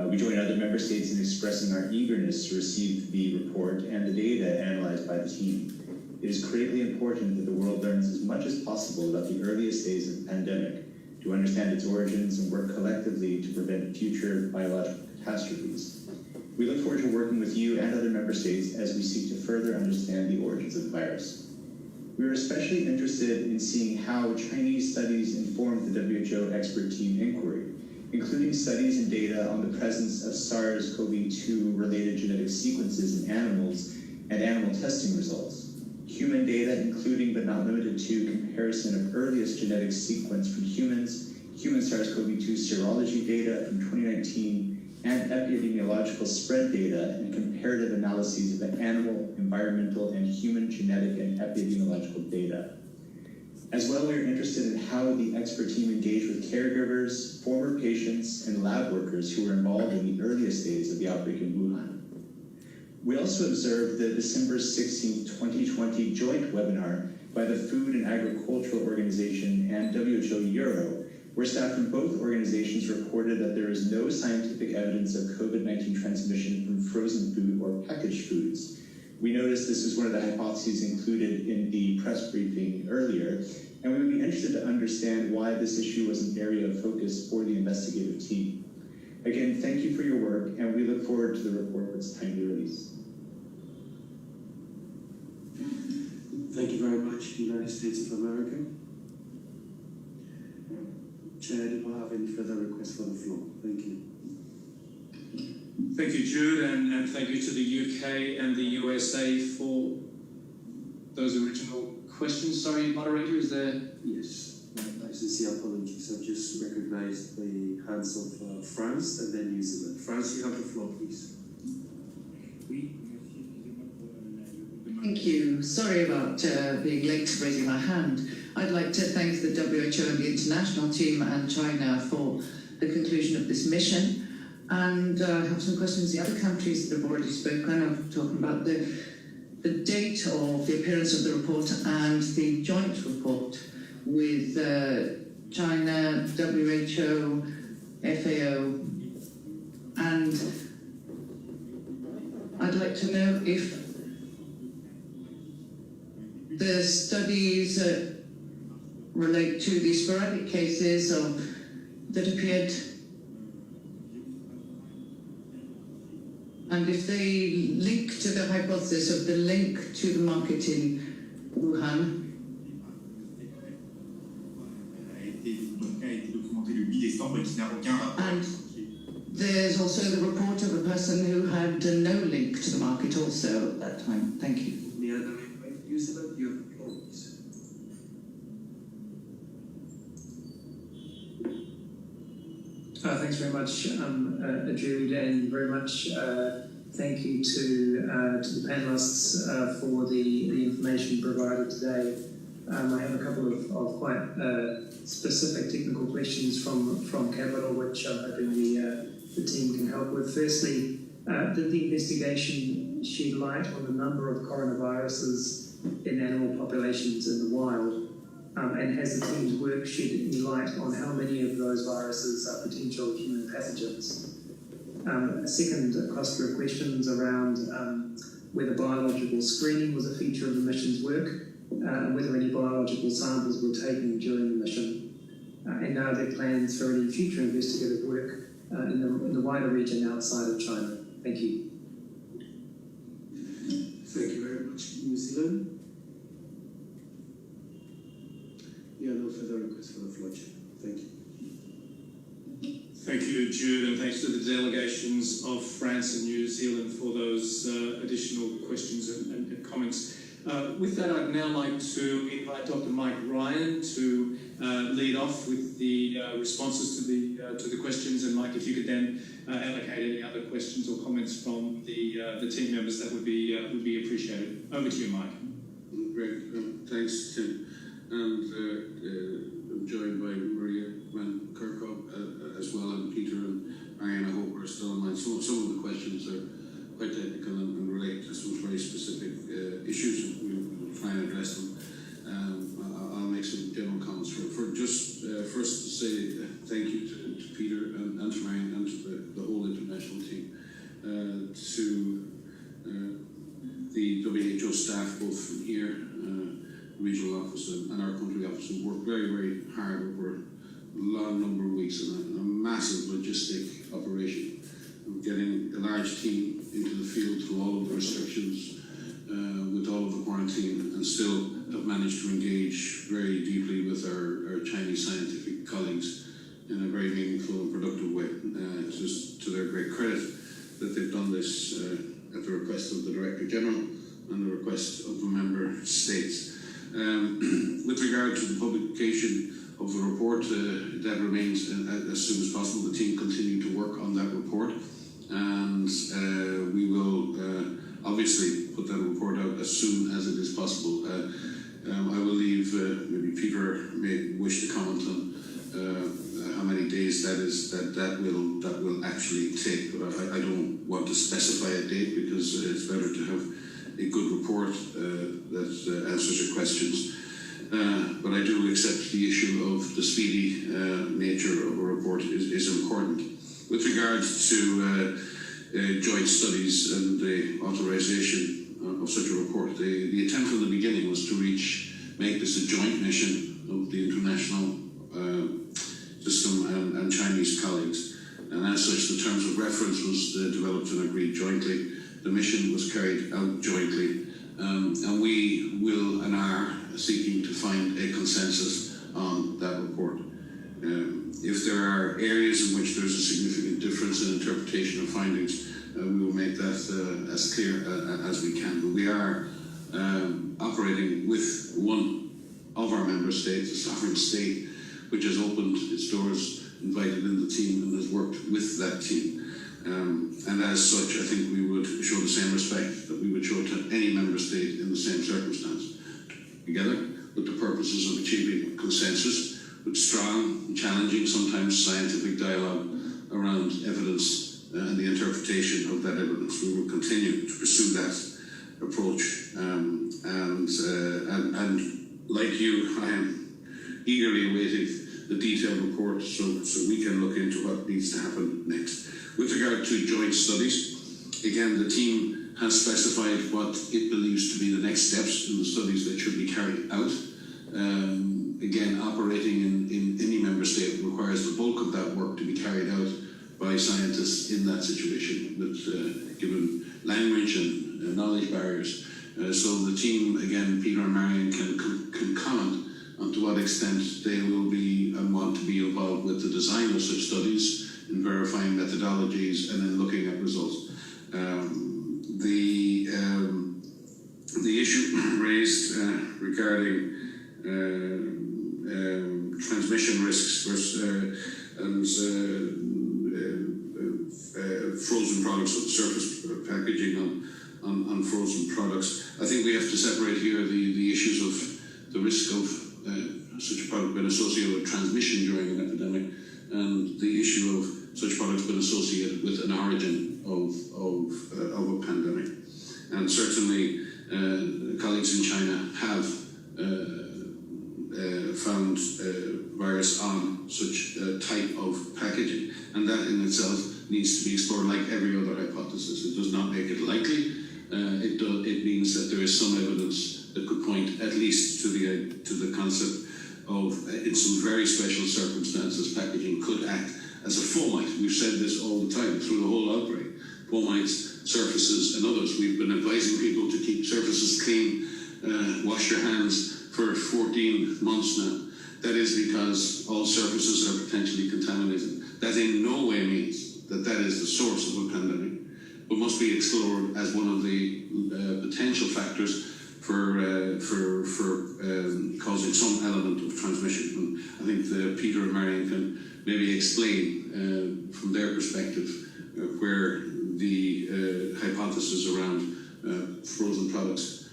We join other member states in expressing our eagerness to receive the report and the data analyzed by the team. It is critically important that the world learns as much as possible about the earliest days of the pandemic, to understand its origins and work collectively to prevent future biological catastrophes. We look forward to working with you and other member states as we seek to further understand the origins of the virus. We are especially interested in seeing how Chinese studies informed the WHO expert team inquiry, including studies and data on the presence of SARS-CoV-2 related genetic sequences in animals and animal testing results, human data including but not limited to comparison of earliest genetic sequence from humans, human SARS-CoV-2 serology data from 2019, and epidemiological spread data and comparative analyses of the animal, environmental, and human genetic and epidemiological data. As well, we are interested in how the expert team engaged with caregivers, former patients, and lab workers who were involved in the earliest days of the outbreak in Wuhan. We also observed the December 16, 2020 joint webinar by the Food and Agricultural Organization and WHO Euro, where staff from both organizations reported that there is no scientific evidence of COVID-19 transmission from frozen food or packaged foods. We noticed this is one of the hypotheses included in the press briefing earlier, and we would be interested to understand why this issue was an area of focus for the investigative team. Again, thank you for your work, and we look forward to the report's timely release. Thank you very much, United States of America. Chair, do I have any further requests for the floor? Thank you. Thank you, Jude, and thank you to the UK and the USA for those original questions. Sorry, moderator, is there? Yes, my sincere apologies. I've just recognized the hands of France and then New Zealand. France, you have the floor, please. Thank you. Sorry about being late to raising my hand. I'd like to thank the WHO and the international team and China for the conclusion of this mission. And I have some questions. The other countries that have already spoken, I'm talking about the date of the appearance of the report and the joint report with China, WHO, FAO, and I'd like to know if the studies relate to the sporadic cases that appeared, and if they link to the hypothesis of the link to the market in Wuhan. And there's also the report of a person who had no link to the market also at that time. Thank you. May I invite you, sir? You have the floor, please. Thanks very much, Jude, and very much thank you to the panelists for the information provided today. I have a couple of quite specific technical questions from Capital, which I'm hoping the team can help with. Firstly, did the investigation shed light on the number of coronaviruses in animal populations in the wild? And has the team's work shed any light on how many of those viruses are potential human pathogens? A second cluster of questions around whether biological screening was a feature of the mission's work, and whether any biological samples were taken during the mission, and are there plans for any future investigative work in the wider region outside of China? Thank you. Thank you very much. New Zealand? Yeah, no further requests for the floor, Chair. Thank you. Thank you, Jude, and thanks to the delegations of France and New Zealand for those additional questions and comments. With that, I'd now like to invite Dr. Mike Ryan to lead off with the responses to the questions. And Mike, if you could then allocate any other questions or comments from the team members, that would be appreciated. Over to you, Mike. Great, thanks, Tim. And I'm joined by Maria Van Kerkhoff as well, and Peter and Marianne, I hope, are still in mind. Some of the questions are quite technical and relate to some very specific issues, and we'll try and address them. I'll make some general comments for just first to say thank you to Peter and to Marianne and to the whole international team, to the WHO staff, both from here, regional office and our country office, who worked very, very hard over a long number of weeks in a massive logistic operation of getting a large team into the field through all of the restrictions, with all of the quarantine, and still have managed to engage very deeply with our Chinese scientific colleagues in a very meaningful and productive way. Just to their great credit that they've done this at the request of the Director General and the request of the member states. With regard to the publication of the report, that remains as soon as possible. The team continue to work on that report, and we will obviously put that report out as soon as it is possible. I will leave, maybe Peter may wish to comment on how many days that will actually take, but I don't want to specify a date, because it's better to have a good report that answers your questions. But I do accept the issue of the speedy nature of a report is important. With regards to joint studies and the authorization of such a report, the attempt from the beginning was to make this a joint mission of the international system and Chinese colleagues. And as such, the terms of reference was developed and agreed jointly. The mission was carried out jointly, and we will and are seeking to find a consensus on that report. If there are areas in which there's a significant difference in interpretation of findings, we will make that as clear as we can. But we are operating with one of our member states, a sovereign state, which has opened its doors, invited in the team, and has worked with that team. And as such, I think we would show the same respect that we would show to any member state in the same circumstance. Together, with the purposes of achieving consensus, with strong, challenging, sometimes scientific dialogue around evidence and the interpretation of that evidence. We will continue to pursue that approach. And like you, I am eagerly awaiting the detailed report so we can look into what needs to happen next. With regard to joint studies, again, the team has specified what it believes to be the next steps in the studies that should be carried out. Again, operating in any member state requires the bulk of that work to be carried out by scientists in that situation, with given language and knowledge barriers. So the team, again, Peter and Marianne can comment on to what extent they will be and want to be involved with the design of such studies, in verifying methodologies, and then looking at results. The issue raised regarding transmission risks and frozen products, or surface packaging on frozen products. I think we have to separate here the issues of the risk of such a product being associated with transmission during an epidemic, and the issue of such products being associated with an origin of a pandemic. And certainly, colleagues in China have found virus on such a type of packaging, and that in itself needs to be explored like every other hypothesis. It does not make it likely. It means that there is some evidence that could point at least to the concept of, in some very special circumstances, packaging could act as a fomite. We've said this all the time through the whole outbreak. Fomites, surfaces, and others. We've been advising people to keep surfaces clean, wash your hands for 14 months now. That is because all surfaces are potentially contaminated. That in no way means that that is the source of a pandemic, but must be explored as one of the potential factors for causing some element of transmission. And I think Peter and Marion can maybe explain from their perspective where the hypothesis around frozen products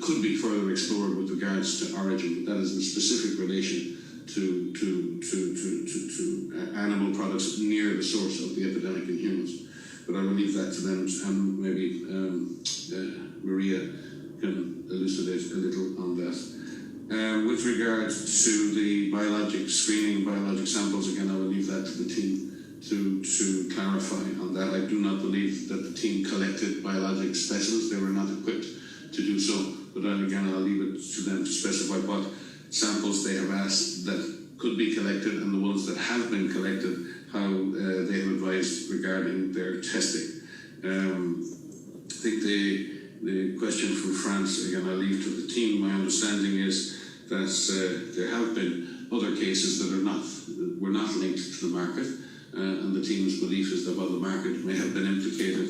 could be further explored with regards to origin, but that is in specific relation to animal products near the source of the epidemic in humans. But I will leave that to them, and maybe Maria can elucidate a little on that. With regard to the biologic screening, biologic samples, again, I will leave that to the team to clarify on that. I do not believe that the team collected biologic specimens. They were not equipped to do so, but then again, I'll leave it to them to specify what samples they have asked that could be collected, and the ones that have been collected, how they have advised regarding their testing. I think the question from France, again, I'll leave to the team. My understanding is that there have been other cases that were not linked to the market, and the team's belief is that while the market may have been implicated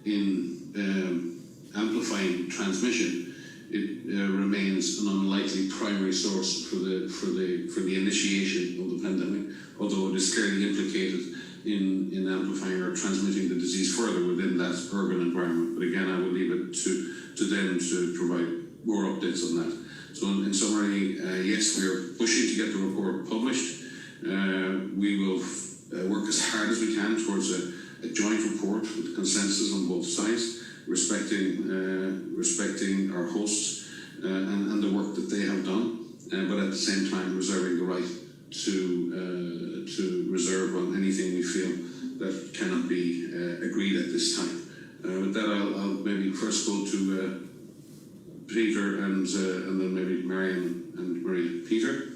in amplifying transmission, it remains an unlikely primary source for the initiation of the pandemic, although it is clearly implicated in amplifying or transmitting the disease further within that urban environment. But again, I will leave it to them to provide more updates on that. So in summary, yes, we are pushing to get the report published. We will work as hard as we can towards a joint report with consensus on both sides, respecting our hosts and the work that they have done, but at the same time reserving the right to reserve on anything we feel that cannot be agreed at this time. With that, I'll maybe first go to Peter and then maybe Marion and Marie. Peter?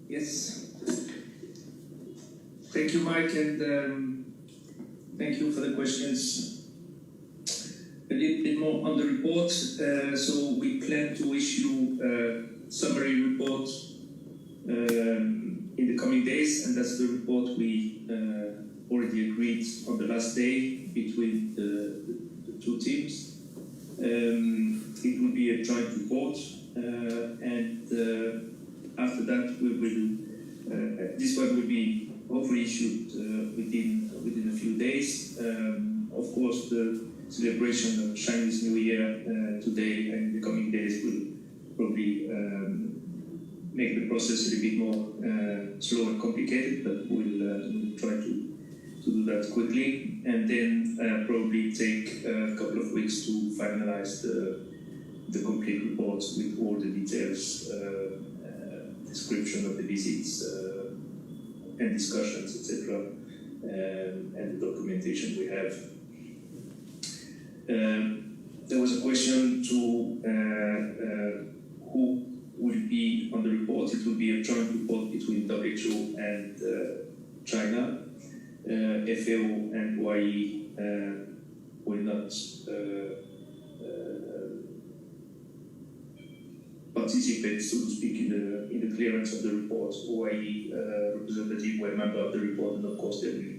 Yes. Thank you, Mike, and thank you for the questions. A little bit more on the report. So we plan to issue a summary report in the coming days, and that's the report we already agreed on the last day between the two teams. It will be a joint report, and after that we will. This one will be hopefully issued within a few days. Of course, the celebration of Chinese New Year today and the coming days will probably make the process a little bit more slow and complicated, but we'll try to do that quickly, and then probably take a couple of weeks to finalize the complete report with all the details, description of the visits and discussions, etc., and the documentation we have. There was a question to who will be on the report. It will be a joint report between WHO and China. FAO and OIE will not participate, so to speak, in the clearance of the report. OIE representative were a member of the report, and of course they will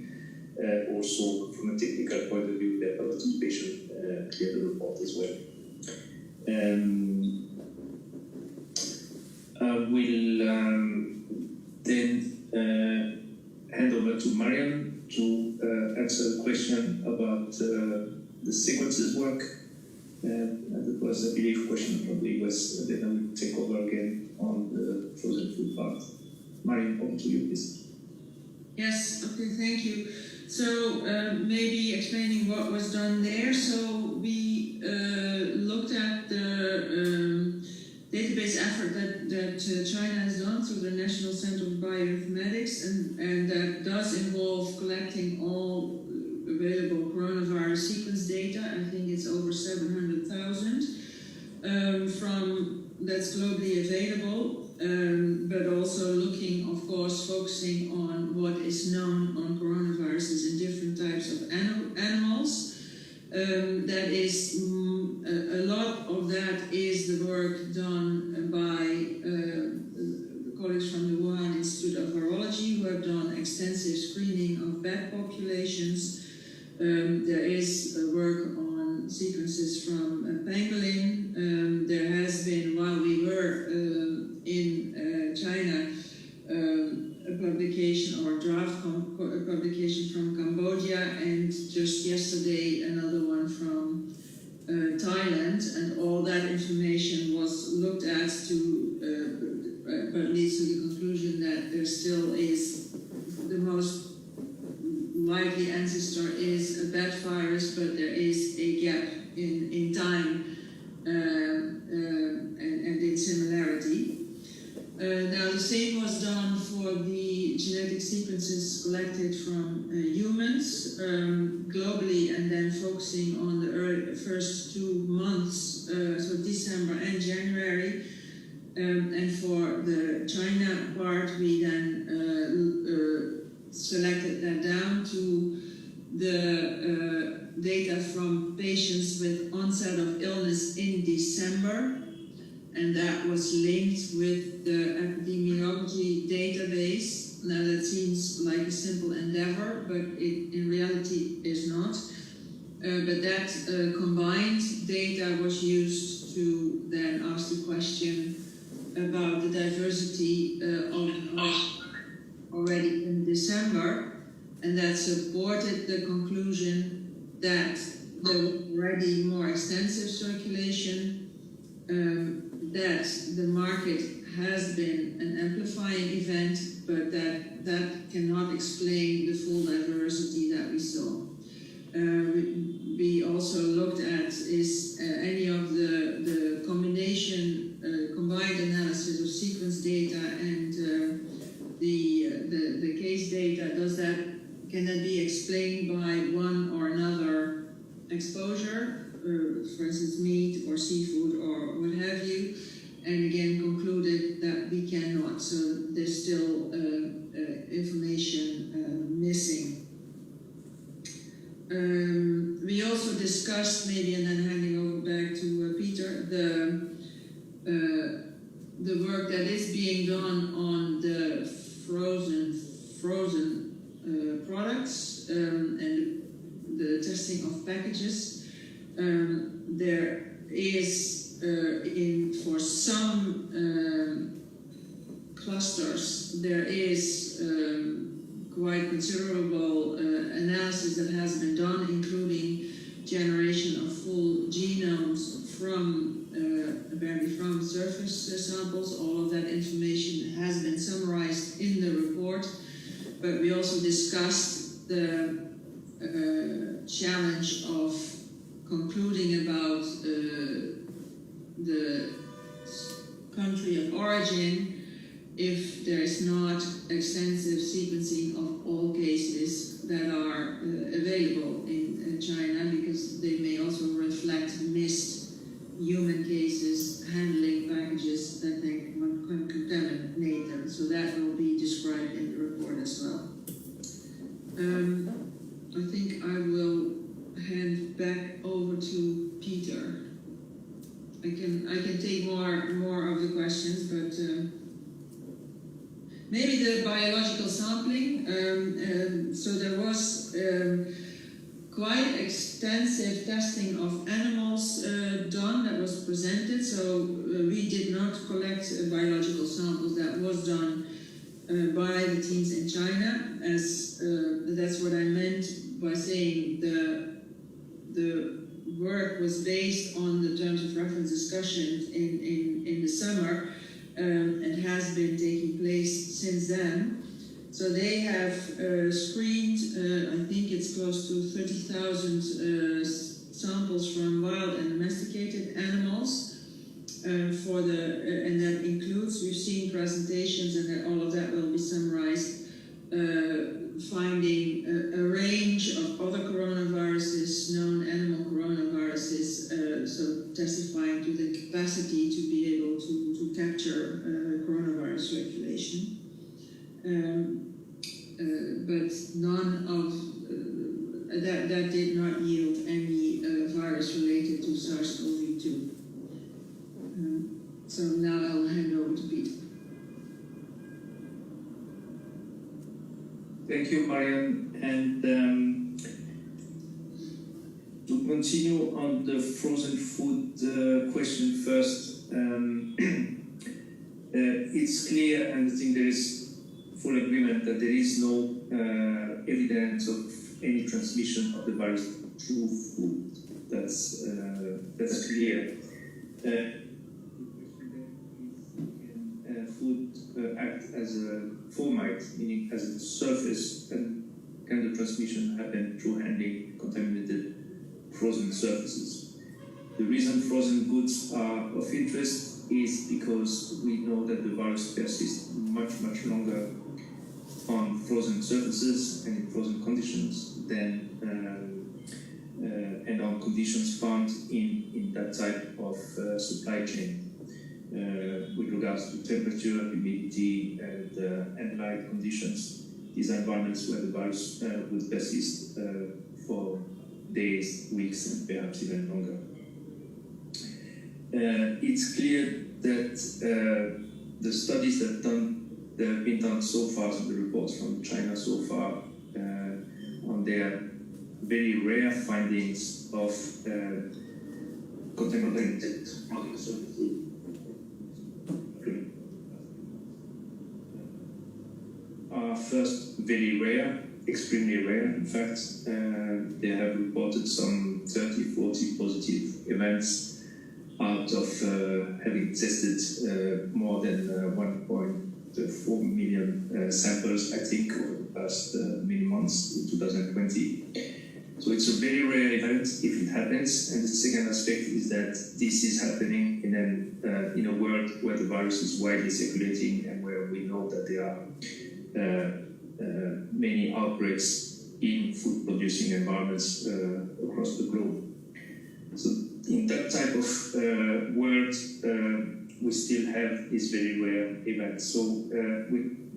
also, from a technical point of view, their participation clear the report as well. I will then hand over to Marion to answer a question about the sequences work. And that was, I believe, a question from the US. Then I will take over again on the frozen food part. Marion, over to you, please. Yes, okay, thank you. So maybe explaining what was done there. So we looked at the database effort that China has done through the National Center of Bioinformatics, and that does involve collecting all available coronavirus sequence data. I think it's over 700,000 from that's globally available, but also looking, of course, focusing on what is known on coronaviruses in different types of animals. That is, a lot of that is the work done by the colleagues from the Wuhan Institute of Virology, who have done extensive screening of bat populations. There is work on sequences from pangolin. There has been, while we were in China, a publication or draft publication from Cambodia, and just yesterday another one from Thailand, and all that information was looked at but leads to the conclusion that there still is the most likely ancestor is a bat virus, but there is a gap in time and in similarity. Now the same was done for the genetic sequences collected from humans globally, and then focusing on the first 2 months, so December and January. And for the China part, we then selected that down to the data from patients with onset of illness in December, and that was linked with the epidemiology database. Now that seems like a simple endeavor, but it in reality is not. But that combined data was used to then ask the question about the diversity of already in December, and that supported the conclusion that there was already more extensive circulation, that the market has been an amplifying event, but that cannot explain the full diversity that we saw. We also looked at is any of the combined analysis of sequence data and the case data, can that be explained by one or another exposure, for instance meat or seafood or what have you, and again concluded that we cannot, so there's still information missing. We also discussed, maybe, and then handing over back to Peter, the work that is being done on the frozen products and the testing of packages. There is for some clusters there is quite considerable analysis that has been done, including generation of full genomes from apparently from surface samples. All of that information has been summarized in the report, but we also discussed the challenge of concluding about the country of origin if there is not extensive sequencing of all cases that are available in China, because they may also reflect missed human cases handling packages that they can contaminate them. So that will be described in the report as well. I think I will hand back over to Peter. I can take more of the questions, but maybe the biological sampling. So there was quite extensive testing of animals done that was presented. So we did not collect biological samples. That was done by the teams in China, as that's what I meant by saying the work was based on the terms of reference discussions in the summer and has been taking place since then. So they have screened, I think it's close to 30,000 samples from wild and domesticated animals. And that includes, we've seen presentations, and that all of that will be summarized, finding a range of other coronaviruses, known animal coronaviruses, so testifying to the capacity to be able to capture coronavirus circulation. But none of that did not yield any virus related to SARS-CoV-2. So now I'll hand over to Peter. Thank you, Marian. And to continue on the frozen food question first, it's clear, and I think there is full agreement that there is no evidence of any transmission of the virus through food. That's clear. Food act as a fomite, meaning as a surface, and can the transmission happen through handling contaminated frozen surfaces? The reason frozen goods are of interest is because we know that the virus persists much longer on frozen surfaces and in frozen conditions than and on conditions found in that type of supply chain. With regards to temperature, humidity, and light conditions, these are environments where the virus would persist for days, weeks, and perhaps even longer. It's clear that the studies that have been done so far, so the reports from China so far, on their very rare findings of contaminated products. First, very rare, extremely rare. In fact, they have reported some 30-40 positive events out of having tested more than 1.4 million samples, I think, over the past many months in 2020. So it's a very rare event if it happens. And the second aspect is that this is happening in a world where the virus is widely circulating and where we know that there are many outbreaks in food-producing environments across the globe. So in that type of world, we still have this very rare event. So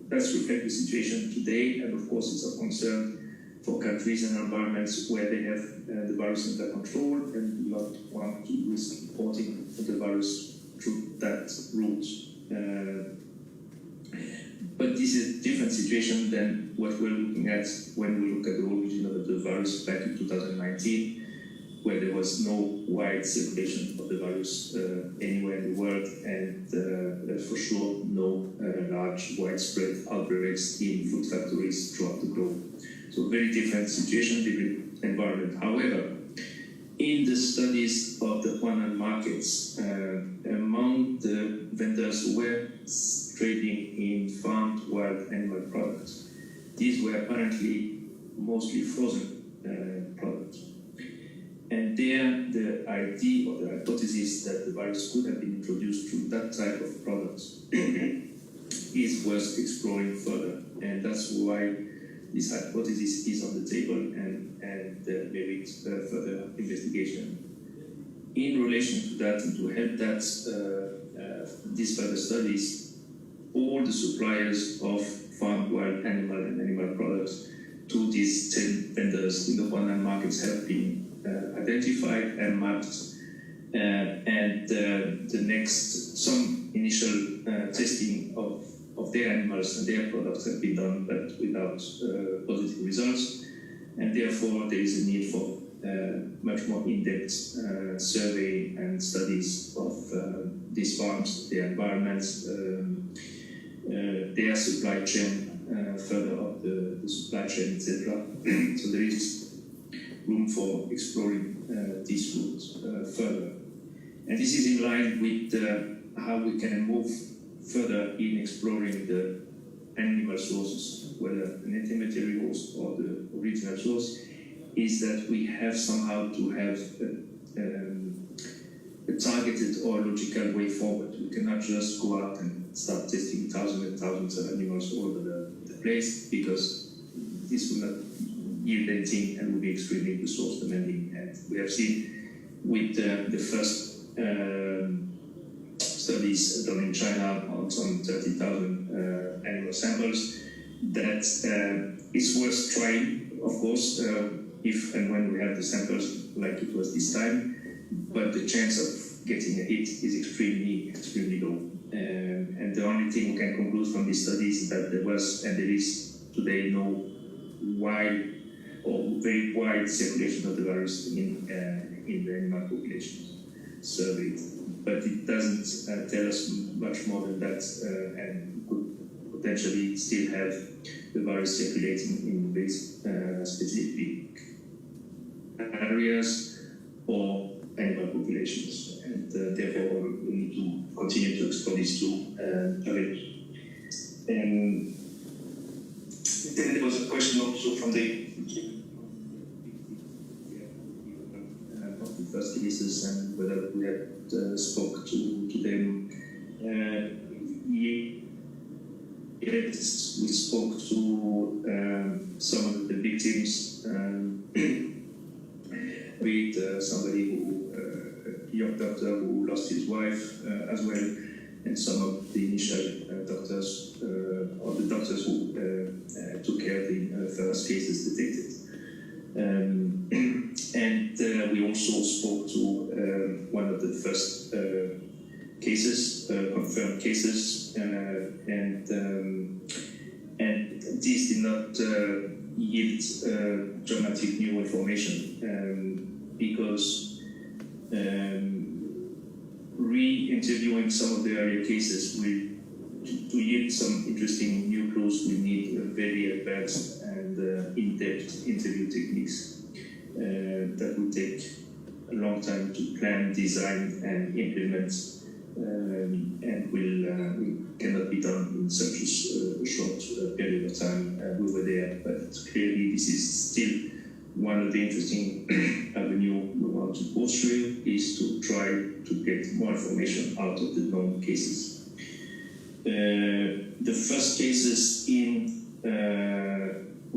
that's reflect the situation today, and of course it's a concern for countries and environments where they have the virus under control and do not want to risk importing the virus through that route. But this is a different situation than what we're looking at when we look at the origin of the virus back in 2019, where there was no wide circulation of the virus anywhere in the world, and for sure no large widespread outbreaks in food factories throughout the globe. So very different situation, different environment. However, in the studies of the Huanan markets, among the vendors who were trading in farmed wild animal products, these were apparently mostly frozen products. And there, the idea or the hypothesis that the virus could have been introduced through that type of products is worth exploring further. And that's why this hypothesis is on the table and merits further investigation. In relation to that, and to help that these further studies, all the suppliers of farmed wild animal and animal products to these 10 vendors in the Huanan markets have been identified and mapped, and some initial testing of their animals and their products have been done, but without positive results, and therefore there is a need for much more in-depth survey and studies of these farms, their environments, their supply chain, further up the supply chain, etc. So there is room for exploring these routes further. And this is in line with how we can move further in exploring the animal sources, whether an intermediary host or the original source, is that we have somehow to have a targeted or logical way forward. We cannot just go out and start testing thousands and thousands of animals all over the place, because this will not yield anything and will be extremely resource demanding. And we have seen with the first studies done in China on some 30,000 animal samples that it's worth trying, of course, if and when we have the samples like it was this time, but the chance of getting a hit is extremely low. And the only thing we can conclude from these studies is that there was and there is today no wide or very wide circulation of the virus in the animal populations surveyed. But it doesn't tell us much more than that, and could potentially still have the virus circulating in very specific areas or animal populations. And therefore, we need to continue to explore these two areas. And then there was a question also from the first cases and whether we had spoke to them. Yes, we spoke to some of the victims, with somebody who, a young doctor who lost his wife as well, and some of the initial doctors, or the doctors who took care of the first cases detected. And we also spoke to one of the first cases, confirmed cases, and this did not yield dramatic new information, because re-interviewing some of the earlier cases to yield some interesting new clues, we need very advanced and in-depth interview techniques that will take a long time to plan, design, and implement, and will cannot be done in such a short period of time. We were there, but clearly this is still one of the interesting avenues we want to pursue, is to try to get more information out of the known cases. The first cases we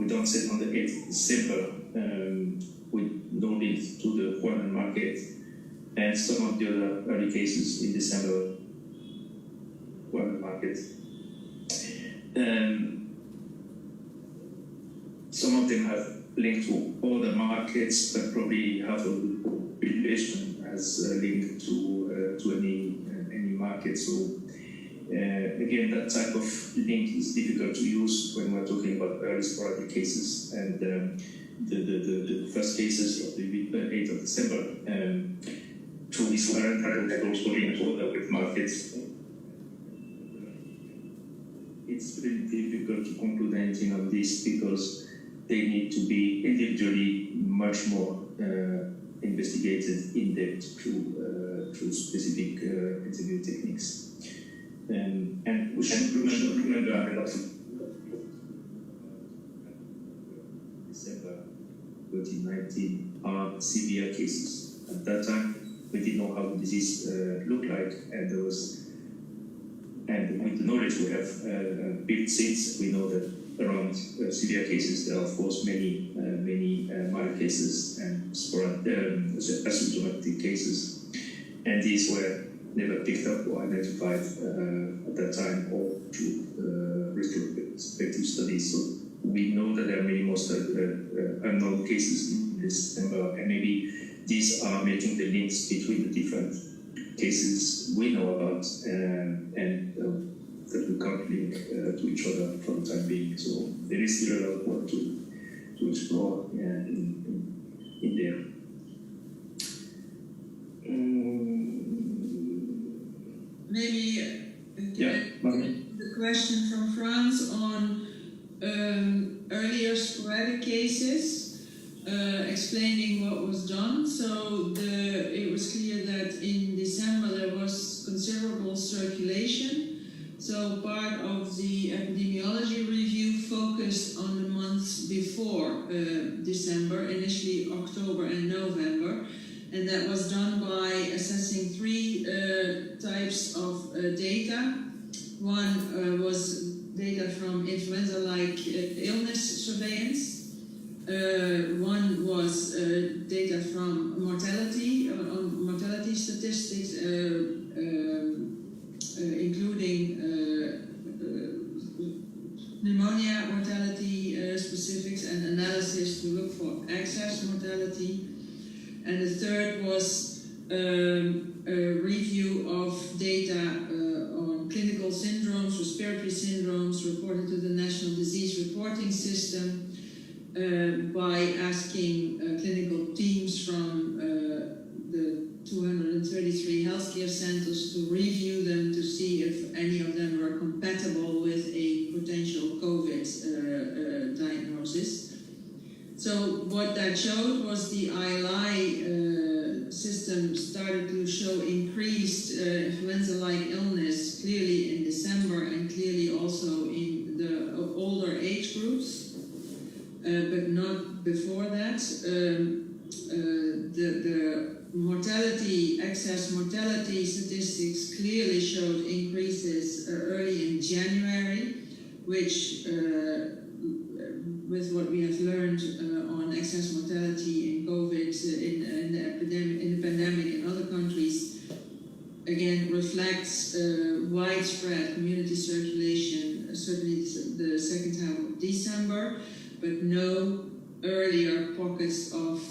don't set on the 8th of December, with no link to the Wuhan market, and some of the other early cases in December Wuhan market. Some of them have linked to other markets, but probably half of the population has linked to any market. So again, that type of link is difficult to use when we're talking about early sporadic cases. And the first cases of the 8th of December, through this current had also linked to other wet markets. It's really difficult to conclude anything on this, because they need to be individually much more investigated in depth through specific interview techniques. And we should remember that December 2019 are severe cases. At that time, we didn't know how the disease looked like, and with the knowledge we have built since, we know that around severe cases there are of course many mild cases and asymptomatic cases, and these were never picked up or identified at that time or through retrospective studies. So we know that there are many more unknown cases in December, and maybe these are making the links between the different cases we know about and that we can't link to each other for the time being. So there is still a lot of work to explore in there. Maybe The question from France on earlier sporadic cases, explaining what was done. So it was clear that in December there was considerable circulation. So part of the epidemiology review focused on the months before December, initially October and November. And that was done by assessing three types of data. One was data from influenza-like illness surveillance. One was data from mortality, on mortality statistics, including pneumonia mortality specifics and analysis to look for excess mortality. And the third was a review of data on clinical syndromes, respiratory syndromes reported to the National Disease Reporting System by asking clinical teams from the 233 healthcare centers to review them to see if any of them were compatible with a potential COVID diagnosis. So what that showed was the ILI system started to show increased influenza-like illness clearly in December and clearly also in the older age groups, but not before that. The mortality, excess mortality statistics clearly showed increases early in January, which with what we have learned on excess mortality in COVID, in the pandemic in other countries, again reflects widespread community circulation, certainly the second half of December, but no earlier pockets of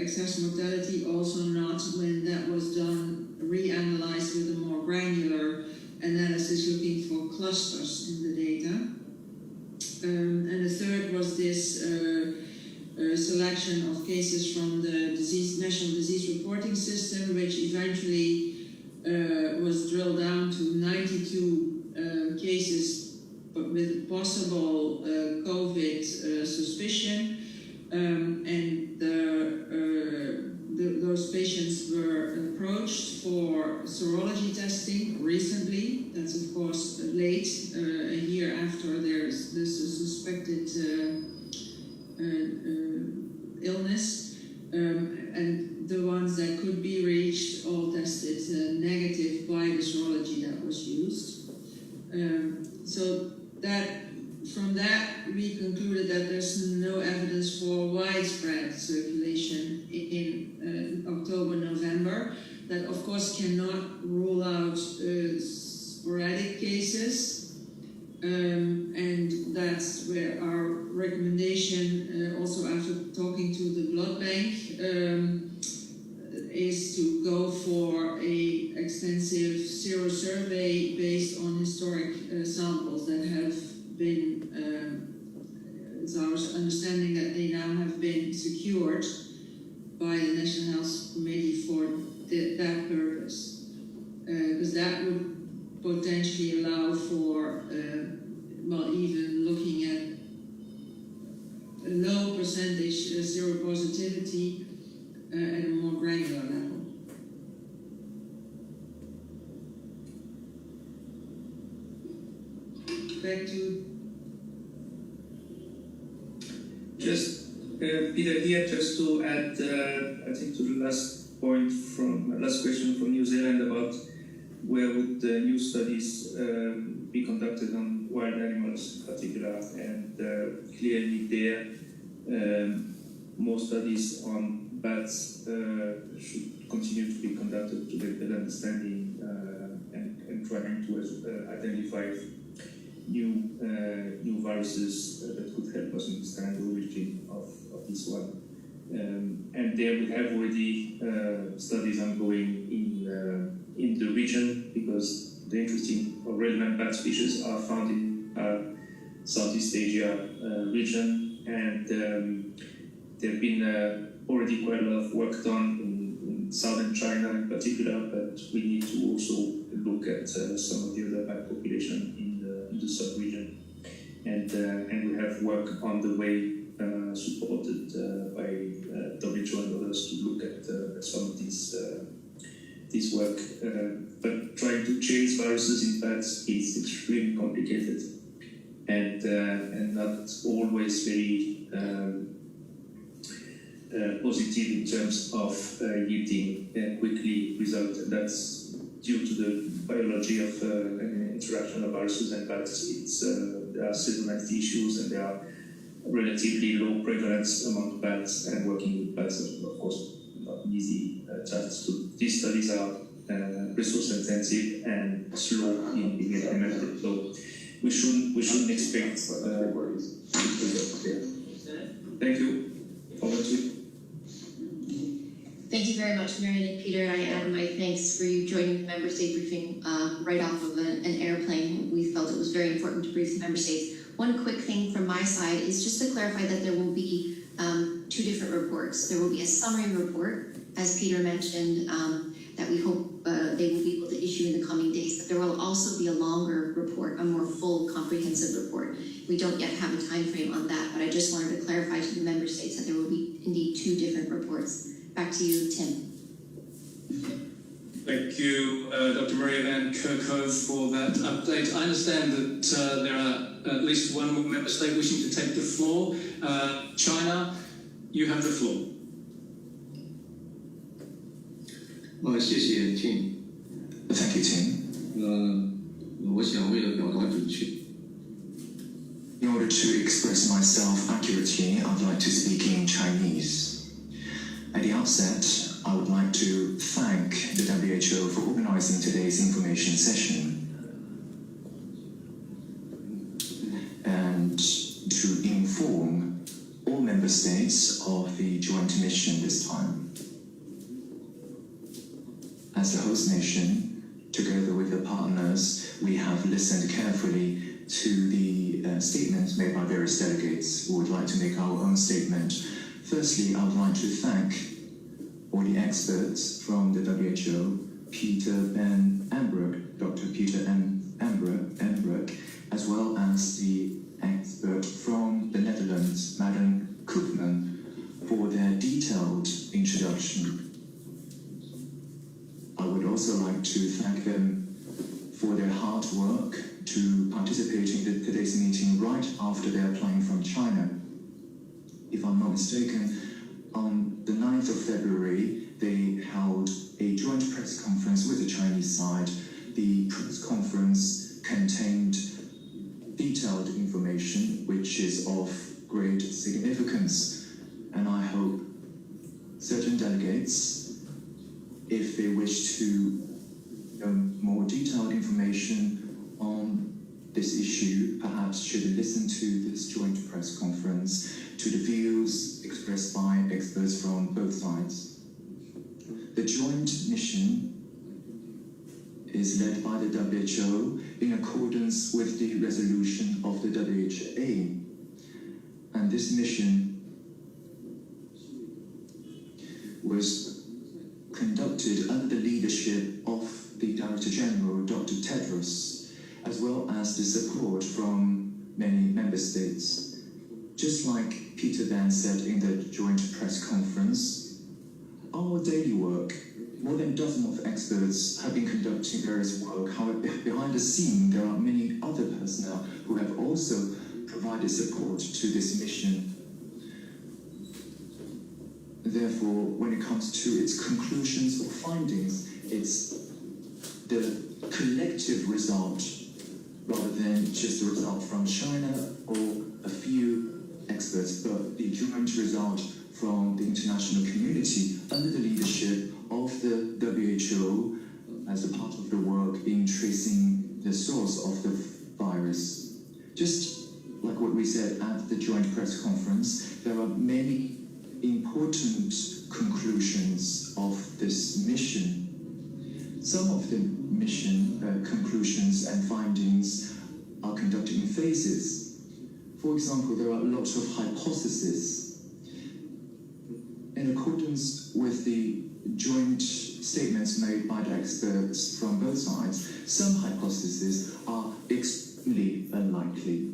excess mortality, also not when that was done, reanalyzed with a more granular analysis looking for clusters in the data. And the third was this selection of cases from the National Disease Reporting System, which eventually was drilled down to 92 cases but with possible COVID suspicion. And those patients were approached for serology testing recently. That's of course late, a year after there's this suspected illness. And the ones that could be reached all tested negative by the serology that was used. So that from that, we concluded that there's no evidence for widespread circulation in October, November. That, of course, cannot rule out sporadic cases. And that's where our recommendation, also after talking to the blood bank, is to go for a extensive sero-survey based on historic samples that have been, it's our understanding that they now have been secured by the National Health Committee for that purpose. Because that would potentially allow for, well, even looking at a low percentage seropositivity at a more granular level. Back to just Peter here, just to add, I think to the last point from last question from New Zealand about where would the new studies be conducted on wild animals in particular, and clearly there more studies on bats should continue to be conducted to get better understanding and trying to identify new viruses that could help us understand the origin of this one. And there we have already studies ongoing in the region, because the interesting or relevant bat species are found in Southeast Asia region, and there have been already quite a lot of work done in southern China in particular, but we need to also look at some of the other black population in the sub-region. And we have work on the way supported by WHO and others to look at some of this work. But trying to chase viruses in bats is extremely complicated and not always very positive in terms of yielding quickly results. And that's due to the biology of interaction of viruses and bats. There are seasonality issues and there are relatively low prevalence among bats, and working with bats is, of course, not an easy task. So these studies are resource intensive and slow in being implemented. So we shouldn't expect worries. Thank you. Over to you. Thank you very much, Marian and Peter, and I add my thanks for you joining the member state briefing right off of an airplane. We felt it was very important to brief the member states. One quick thing from my side is just to clarify that there will be two different reports. There will be a summary report, as Peter mentioned, that we hope they will be able to issue in the coming days, but there will also be a longer report, a more full, comprehensive report. We don't yet have a time frame on that, but I just wanted to clarify to the member states that there will be indeed two different reports. Back to you, Tim. Thank you, Dr. Maria Van Kerkhove, for that update. I understand that there are at least one more member state wishing to take the floor. China, you have the floor. 谢谢 Tim. Thank you, Tim. 我想为了表达准确。 In order to express myself accurately, I'd like to speak in Chinese. At the outset, I would like to thank the WHO for organizing today's information session and to inform all member states of the joint mission this time. As the host nation, together with the partners, we have listened carefully to the statements made by various delegates. We would like to make our own statement. Firstly, I would like to thank all the experts from the WHO, Peter Ben Ambrook, Dr. Peter Ambrook, as well as the expert from the Netherlands, Madam Koopman, for their detailed introduction. I would also like to thank them for their hard work to participate in today's meeting right after their plane from China. If I'm not mistaken, on the 9th of February, they held a joint press conference with the Chinese side. The press conference contained detailed information which is of great significance, and I hope certain delegates, if they wish to know more detailed information on this issue, perhaps should listen to this joint press conference, to the views expressed by experts from both sides. The joint mission is led by the WHO in accordance with the resolution of the WHA. And this mission was conducted under the leadership of the Director General, Dr. Tedros, as well as the support from many member states. Just like Peter Van said in the joint press conference, our daily work, more than a dozen of experts have been conducting various work. However, behind the scene, there are many other personnel who have also provided support to this mission. Therefore, when it comes to its conclusions or findings, it's the collective result rather than just the result from China or a few experts, but the joint result from the international community under the leadership of the WHO as a part of the work in tracing the source of the virus. Just like what we said at the joint press conference, there are many important conclusions of this mission. Some of the mission conclusions and findings are conducted in phases. For example, there are lots of hypotheses. In accordance with the joint statements made by the experts from both sides, some hypotheses are extremely unlikely.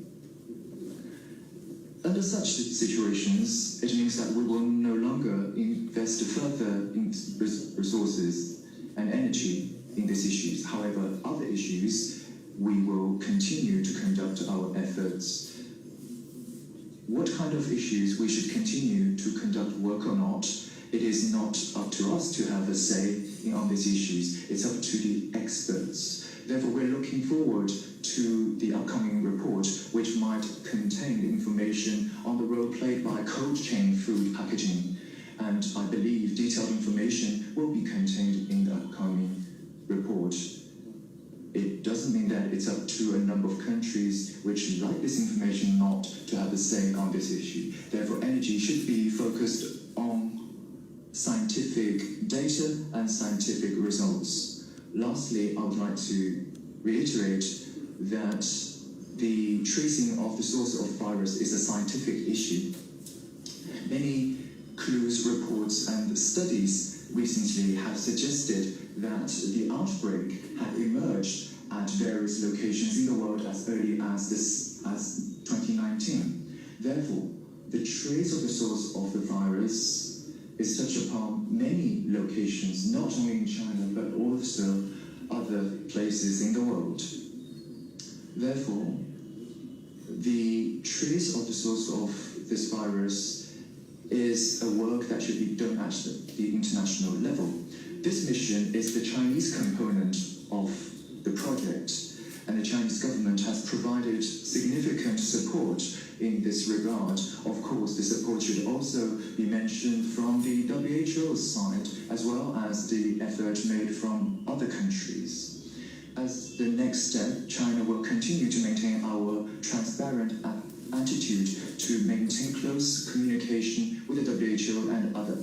Under such situations, it means that we will no longer invest further in resources and energy in these issues. However, other issues, we will continue to conduct our efforts. What kind of issues we should continue to conduct work or not, it is not up to us to have a say on these issues. It's up to the experts. Therefore, we're looking forward to the upcoming report, which might contain information on the role played by cold chain food packaging. And I believe detailed information will be contained in the upcoming report. It doesn't mean that it's up to a number of countries which like this information not to have a say on this issue. Therefore, energy should be focused on scientific data and scientific results. Lastly, I would like to reiterate that the tracing of the source of virus is a scientific issue. Many clues, reports, and studies recently have suggested that the outbreak had emerged at various locations in the world as early as 2019. Therefore, the trace of the source of the virus is touched upon many locations, not only in China, but also other places in the world. Therefore, the trace of the source of this virus is a work that should be done at the international level. This mission is the Chinese component of the project, and the Chinese government has provided significant support in this regard. Of course, the support should also be mentioned from the WHO's side, as well as the effort made from other countries. As the next step, China will continue to maintain our transparent attitude to maintain close communication with the WHO and other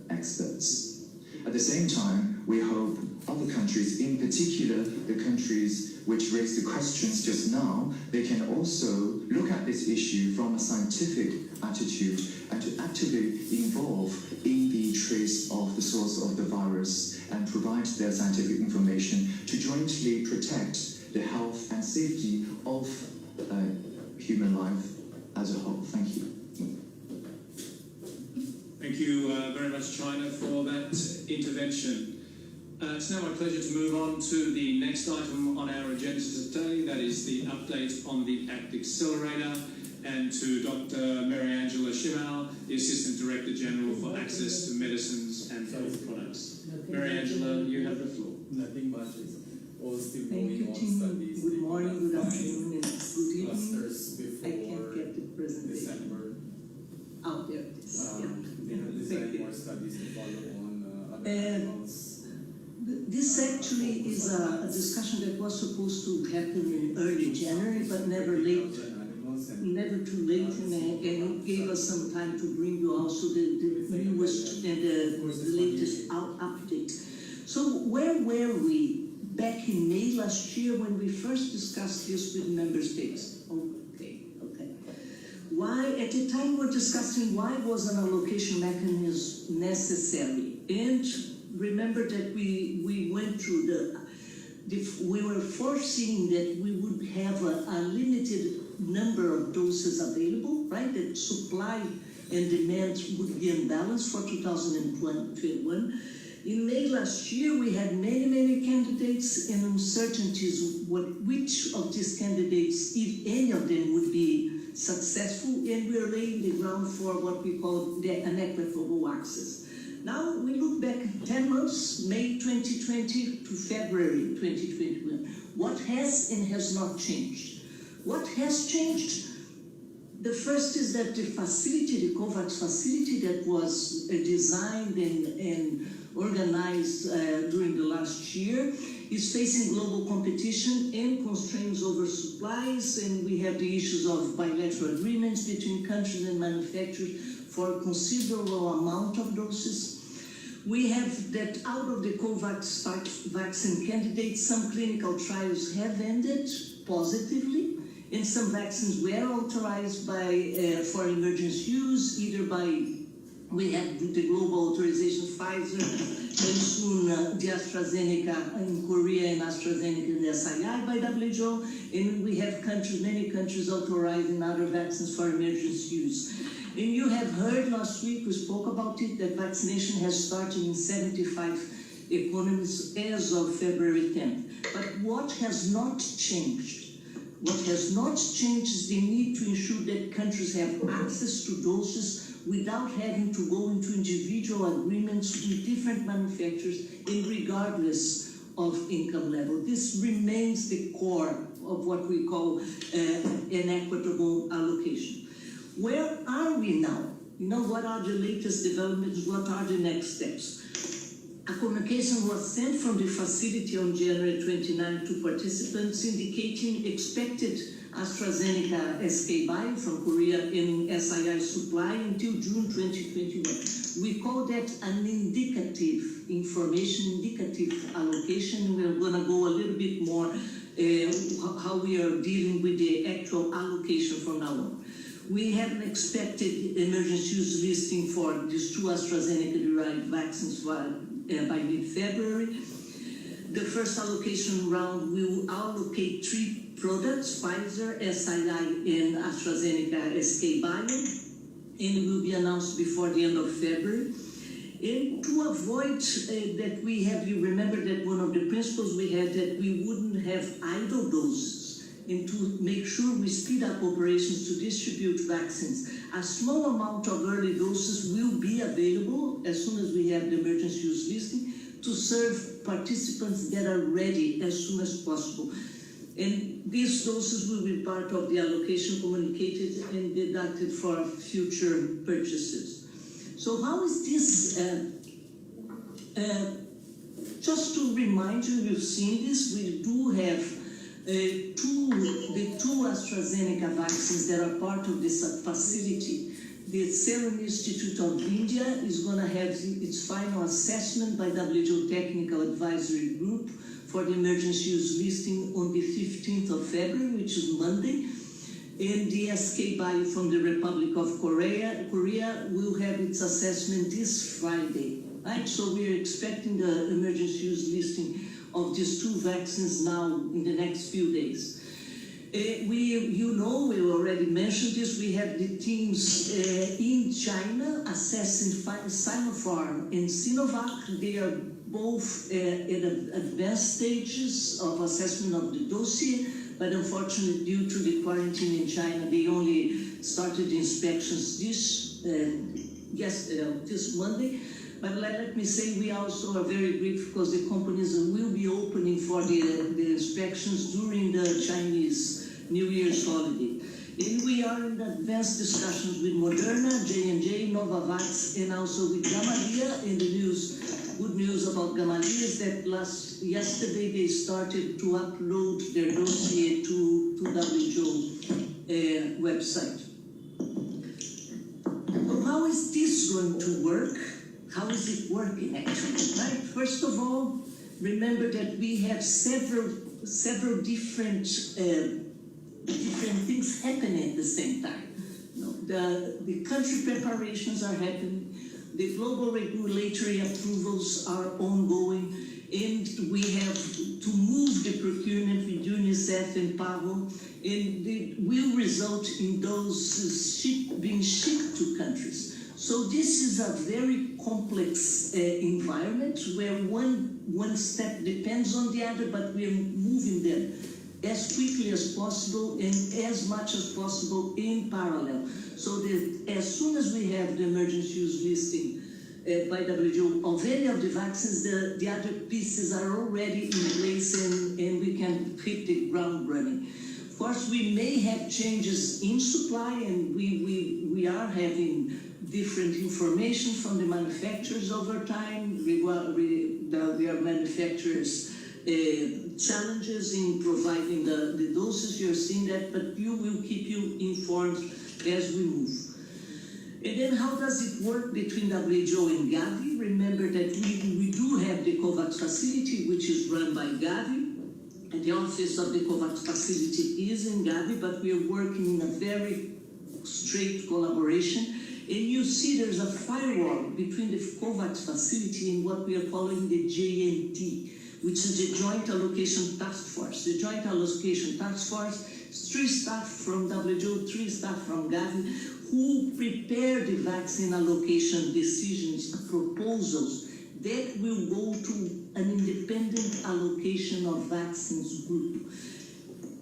experts. At the same time, we hope other countries, in particular the countries which raised the questions just now, they can also look at this issue from a scientific attitude and to actively involve in the trace of the source of the virus and provide their scientific information to jointly protect the health and safety of human life as a whole. Thank you. Thank you very much, China, for that intervention. It's now my pleasure to move on to the next item on our agenda today. That is the update on the ACT Accelerator, and to Dr. Mary-Angela Schimmel, the Assistant Director General for Access to Medicines and Health Products. Mary-Angela, you have the floor. Nothing much is all still Thank going you, on Tim. studies. Good morning, good afternoon, and good evening. Clusters I can't before get the presentation December. out there. They have designed more studies to follow on other animals. This actually is a discussion that was supposed to happen in early January, but never too late, and it gave us some time to bring you also the newest and the latest update. So where were we back in May last year when we first discussed this with member states? Okay. Why, at the time we were discussing why was an allocation mechanism necessary, and remember that we went through we were foreseeing that we would have a limited number of doses available, right? That supply and demand would be unbalanced for 2021. In May last year, we had many candidates and uncertainties which of these candidates, if any of them, would be successful, and we are laying the ground for what we call an equitable access. Now we look back 10 months, May 2020 to February 2021. What has and has not changed? What has changed? The first is that the facility, the COVAX facility that was designed and organized during the last year, is facing global competition and constraints over supplies, and we have the issues of bilateral agreements between countries and manufacturers for a considerable amount of doses. We have that out of the COVAX vaccine candidates, some clinical trials have ended positively, and some vaccines were authorized for emergency use, either by, we have the global authorization, Pfizer and soon the AstraZeneca in Korea and AstraZeneca and the SII by WHO, and we have many countries authorizing other vaccines for emergency use. And you have heard last week, we spoke about it, that vaccination has started in 75 economies as of February 10th. But what has not changed? What has not changed is the need to ensure that countries have access to doses without having to go into individual agreements with different manufacturers and regardless of income level. This remains the core of what we call an equitable allocation. Where are we now? You know, what are the latest developments? What are the next steps? A communication was sent from the facility on January 29 to participants indicating expected AstraZeneca SK Bio from Korea in SII supply until June 2021. We call that an indicative information, indicative allocation. We're going to go a little bit more how we are dealing with the actual allocation from now on. We have an expected emergency use listing for these two AstraZeneca-derived vaccines by mid-February. The first allocation round will allocate 3 products, Pfizer, SII, and AstraZeneca SK Bio, and will be announced before the end of February. And to avoid that we have, you remember that one of the principles we had that we wouldn't have idle doses, and to make sure we speed up operations to distribute vaccines. A small amount of early doses will be available as soon as we have the emergency use listing to serve participants that are ready as soon as possible. And these doses will be part of the allocation communicated and deducted for future purchases. So how is this? Just to remind you, you've seen this, we do have the two AstraZeneca vaccines that are part of this facility. The Serum Institute of India is going to have its final assessment by WHO Technical Advisory Group for the emergency use listing on the 15th of February, which is Monday. And the SK Bio from the Republic of Korea will have its assessment this Friday. Right? So we are expecting the emergency use listing of these two vaccines now in the next few days. We already mentioned this, we have the teams in China assessing Sinopharm and Sinovac. They are both at advanced stages of assessment of the dossier, but unfortunately due to the quarantine in China, they only started the inspections this Monday. But let me say we also are very grateful because the companies will be opening for the inspections during the Chinese New Year's holiday. And we are in advanced discussions with Moderna, J&J, Novavax, and also with Gamaleya. And the good news about Gamaleya is that yesterday they started to upload their dossier to WHO website. So how is this going to work? How is it working actually? Right? First of all, remember that we have several different things happening at the same time. The country preparations are happening, the global regulatory approvals are ongoing, and we have to move the procurement with UNICEF and PAHO, and it will result in those being shipped to countries. So this is a very complex environment where one step depends on the other, but we are moving them as quickly as possible and as much as possible in parallel. So that as soon as we have the emergency use listing by WHO of any of the vaccines, the other pieces are already in place and we can hit the ground running. Of course, we may have changes in supply, and we are having different information from the manufacturers over time. There are manufacturers' challenges in providing the doses. You're seeing that, but we will keep you informed as we move. And then how does it work between WHO and Gavi? Remember that we do have the COVAX facility, which is run by Gavi. And the office of the COVAX facility is in Gavi, but we are working in a very straight collaboration. And you see there's a firewall between the COVAX facility and what we are calling the JNT, which is the Joint Allocation Task Force. The Joint Allocation Task Force, 3 staff from WHO, 3 staff from Gavi, who prepare the vaccine allocation decisions, proposals that will go to an independent allocation of vaccines group.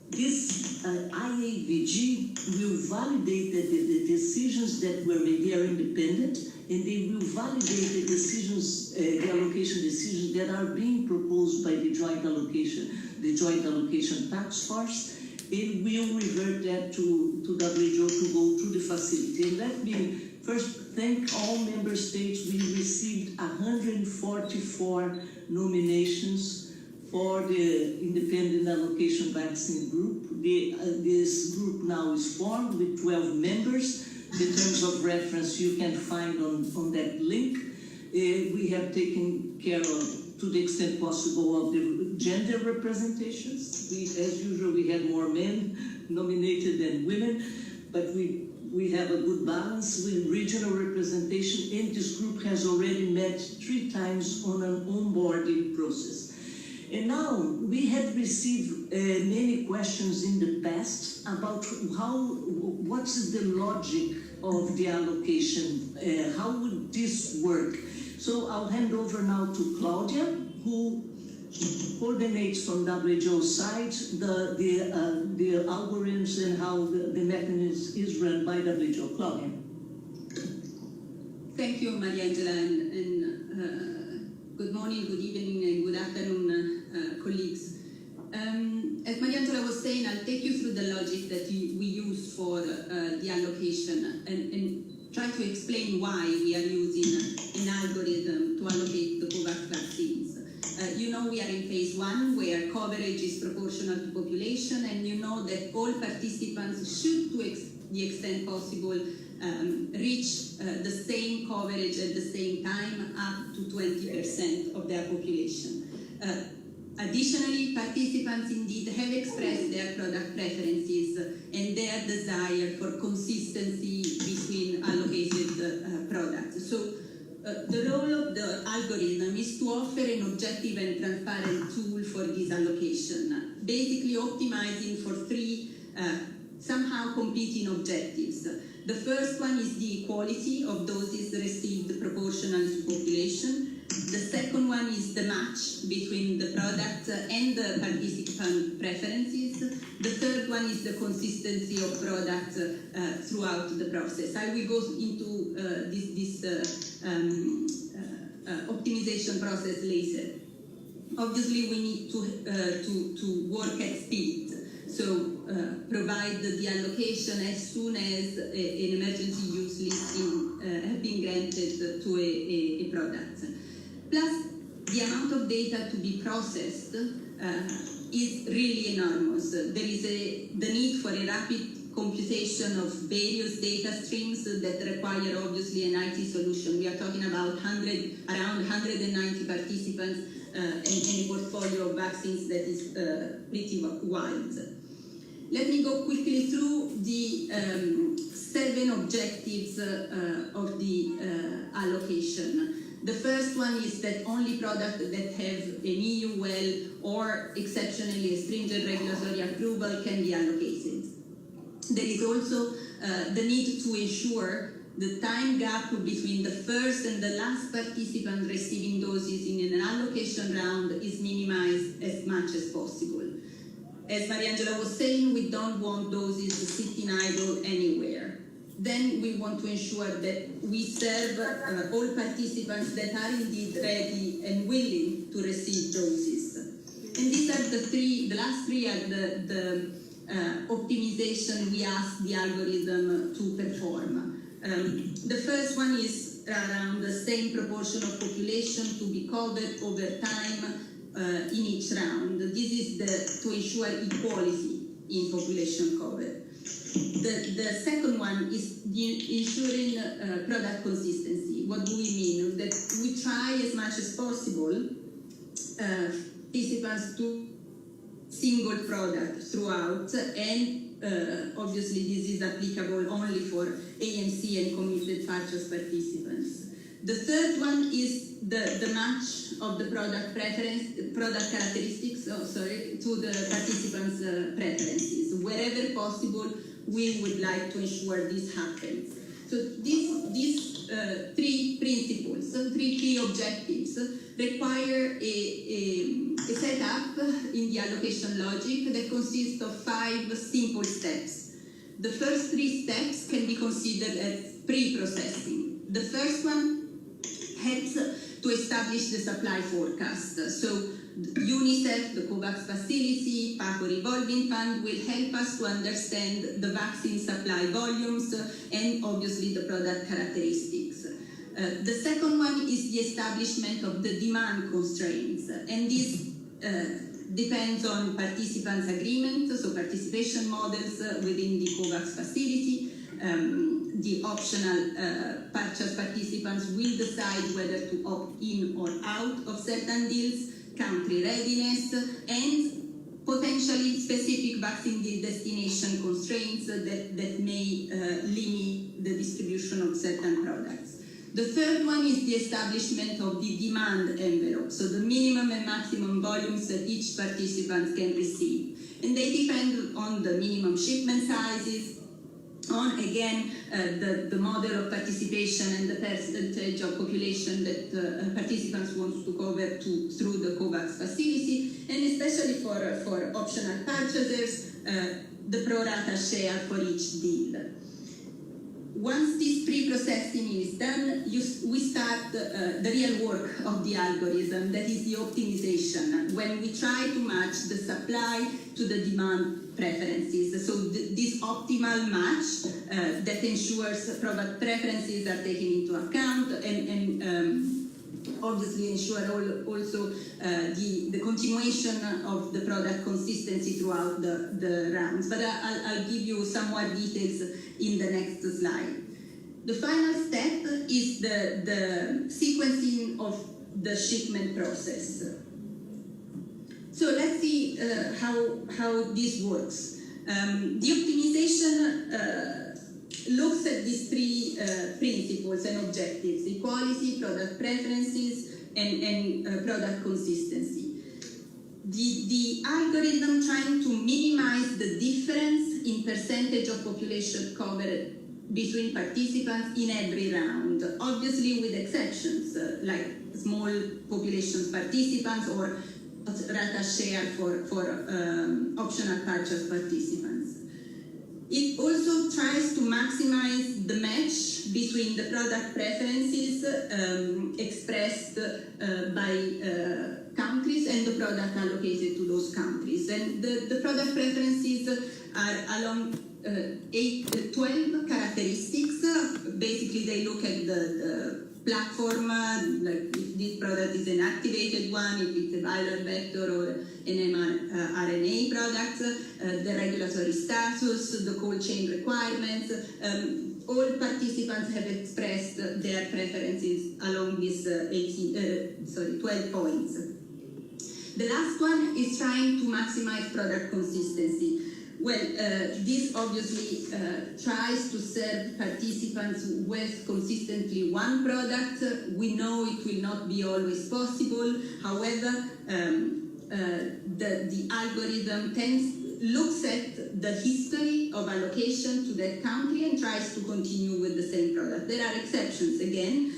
This IAVG will validate that the decisions that were made are independent, and they will validate the decisions, the allocation decisions that are being proposed by the Joint Allocation Task Force. It will revert that to WHO to go through the facility. And let me first thank all member states. We received 144 nominations for the Independent Allocation Vaccine Group. This group now is formed with 12 members. The terms of reference you can find on that link. We have taken care of, to the extent possible, of the gender representations. As usual, we had more men nominated than women, but we have a good balance with regional representation, and this group has already met 3 times on an onboarding process. And now, we had received many questions in the past about what is the logic of the allocation, how would this work? So I'll hand over now to Claudia, who coordinates from WHO side the algorithms and how the mechanism is run by WHO. Claudia. Thank you, Mariangela, and good morning, good evening, and good afternoon, colleagues. As Mariangela was saying, I'll take you through the logic that we use for the allocation and try to explain why we are using an algorithm to allocate the COVAX vaccines. You know we are in phase 1 where coverage is proportional to population, and you know that all participants should, to the extent possible, reach the same coverage at the same time, up to 20% of their population. Additionally, participants indeed have expressed their product preferences and their desire for consistency between allocated products. So the role of the algorithm is to offer an objective and transparent tool for this allocation, basically optimizing for 3 somehow competing objectives. The first one is the equality of doses received proportional to population. The second one is the match between the product and the participant preferences. The third one is the consistency of product throughout the process. I will go into this optimization process later. Obviously, we need to work at speed. So provide the allocation as soon as an emergency use listing has been granted to a product. Plus, the amount of data to be processed is really enormous. There is the need for a rapid computation of various data streams that require obviously an IT solution. We are talking about around 190 participants and a portfolio of vaccines that is pretty wide. Let me go quickly through the 7 objectives of the allocation. The first one is that only products that have an EU well or exceptionally stringent regulatory approval can be allocated. There is also the need to ensure the time gap between the first and the last participant receiving doses in an allocation round is minimized as much as possible. As Mariangela was saying, we don't want doses sitting idle anywhere. Then we want to ensure that we serve all participants that are indeed ready and willing to receive doses. And these are the last 3 are the optimization we ask the algorithm to perform. The first one is around the same proportion of population to be covered over time in each round. This is to ensure equality in population coverage. The second one is ensuring product consistency. What do we mean? That we try as much as possible participants to single product throughout, and obviously this is applicable only for AMC and committed purchase participants. The third one is the match of the product characteristics, to the participants' preferences. Wherever possible, we would like to ensure this happens. So these three principles, three key objectives, require a setup in the allocation logic that consists of 5 simple steps. The first 3 steps can be considered as pre-processing. The first one helps to establish the supply forecast. So UNICEF, the COVAX facility, PACO revolving fund will help us to understand the vaccine supply volumes and obviously the product characteristics. The second one is the establishment of the demand constraints, and this depends on participants' agreement, so participation models within the COVAX facility. The optional purchase participants will decide whether to opt in or out of certain deals, country readiness, and potentially specific vaccine destination constraints that may limit the distribution of certain products. The third one is the establishment of the demand envelope, so the minimum and maximum volumes that each participant can receive. And they depend on the minimum shipment sizes, on again the model of participation and the percentage of population that participants want to cover through the COVAX facility, and especially for optional purchasers, the pro rata share for each deal. Once this pre-processing is done, we start the real work of the algorithm, that is the optimization, when we try to match the supply to the demand preferences. So this optimal match that ensures product preferences are taken into account and obviously ensure also the continuation of the product consistency throughout the rounds. But I'll give you some more details in the next slide. The final step is the sequencing of the shipment process. So let's see how this works. The optimization looks at these 3 principles and objectives: equality, product preferences, and product consistency. The algorithm trying to minimize the difference in percentage of population covered between participants in every round, obviously with exceptions like small population participants or rata share for optional purchase participants. It also tries to maximize the match between the product preferences expressed by countries and the product allocated to those countries. And the product preferences are along 12 characteristics. Basically, they look at the platform, like if this product is an activated one, if it's a viral vector or an mRNA product, the regulatory status, the cold chain requirements. All participants have expressed their preferences along these 12 points. The last one is trying to maximize product consistency. Well, this obviously tries to serve participants with consistently one product. We know it will not be always possible. However, the algorithm looks at the history of allocation to that country and tries to continue with the same product. There are exceptions, again,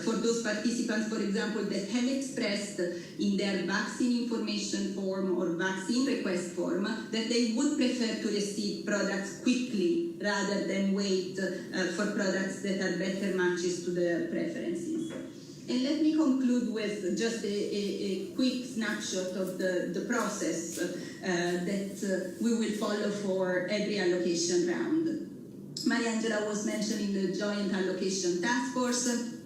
for those participants, for example, that have expressed in their vaccine information form or vaccine request form that they would prefer to receive products quickly rather than wait for products that are better matches to their preferences. And let me conclude with just a quick snapshot of the process that we will follow for every allocation round. Mariangela was mentioning the Joint Allocation Task Force.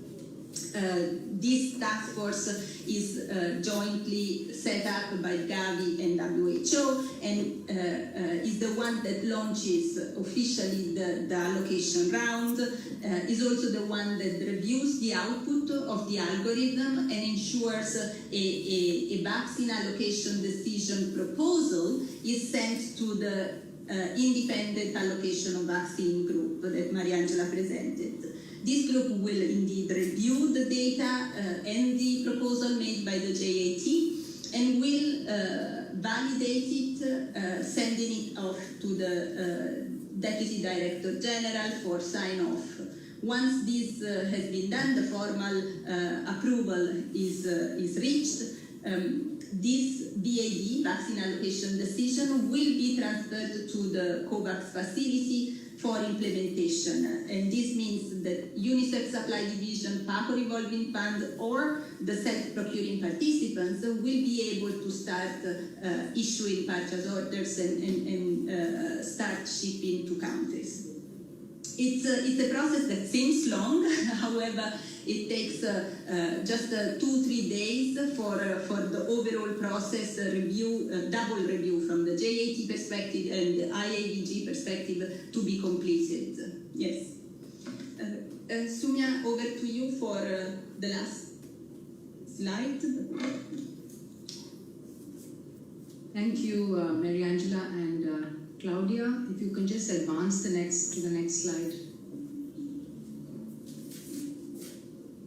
this task force is jointly set up by Gavi and WHO, and is the one that launches officially the allocation round, is also the one that reviews the output of the algorithm and ensures a vaccine allocation decision proposal is sent to the independent allocation of vaccine group that Mariangela presented. This group will indeed review the data and the proposal made by the JAT and will validate it, sending it off to the Deputy Director General for sign-off. Once this has been done, the formal approval is reached. This VAD, vaccine allocation decision, will be transferred to the COVAX facility for implementation. And this means that UNICEF Supply Division, PACO Revolving Fund, or the self-procuring participants will be able to start issuing purchase orders and start shipping to countries. It's a process that seems long, however, it takes just 2-3 days for the overall process review, double review from the JAT perspective and the IAVG perspective to be completed. Yes. Sumia, over to you for the last slide. Thank you, Mariangela and Claudia. If you can just advance to the next slide.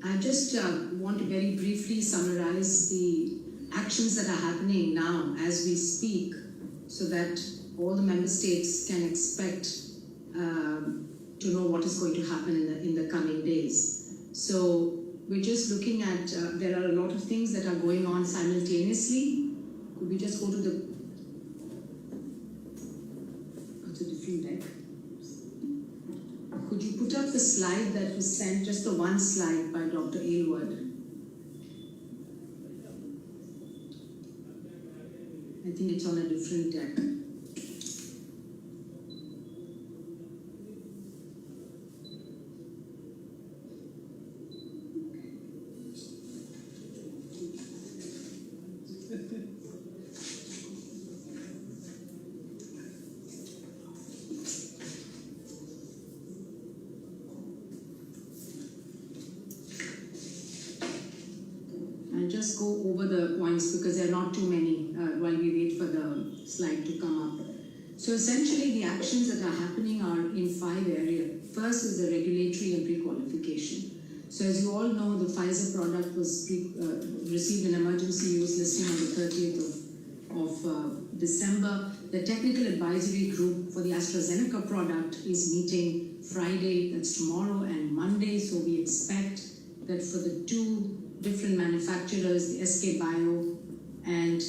I just want to very briefly summarize the actions that are happening now as we speak, so that all the member states can expect to know what is going to happen in the coming days. So we're just looking at, there are a lot of things that are going on simultaneously. Could we just go to the deck? Could you put up the slide that was sent, just the one slide by Dr. Aylward? I think it's on a different deck. Just go over the points because there are not too many while we wait for the slide to come up. So essentially the actions that are happening are in 5 areas. First is the regulatory and pre-qualification. So as you all know, the Pfizer product was received an emergency use listing on the 30th of December. The technical advisory group for the AstraZeneca product is meeting Friday, that's tomorrow, and Monday. So we expect that for the 2 different manufacturers, the SK Bio and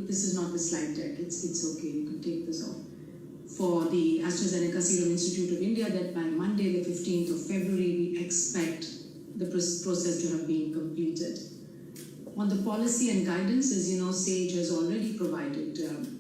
this is not the slide deck, it's okay, you can take this off. For the AstraZeneca Serum Institute of India, that by Monday, the 15th of February, we expect the process to have been completed. On the policy and guidance, as you know, SAGE has already provided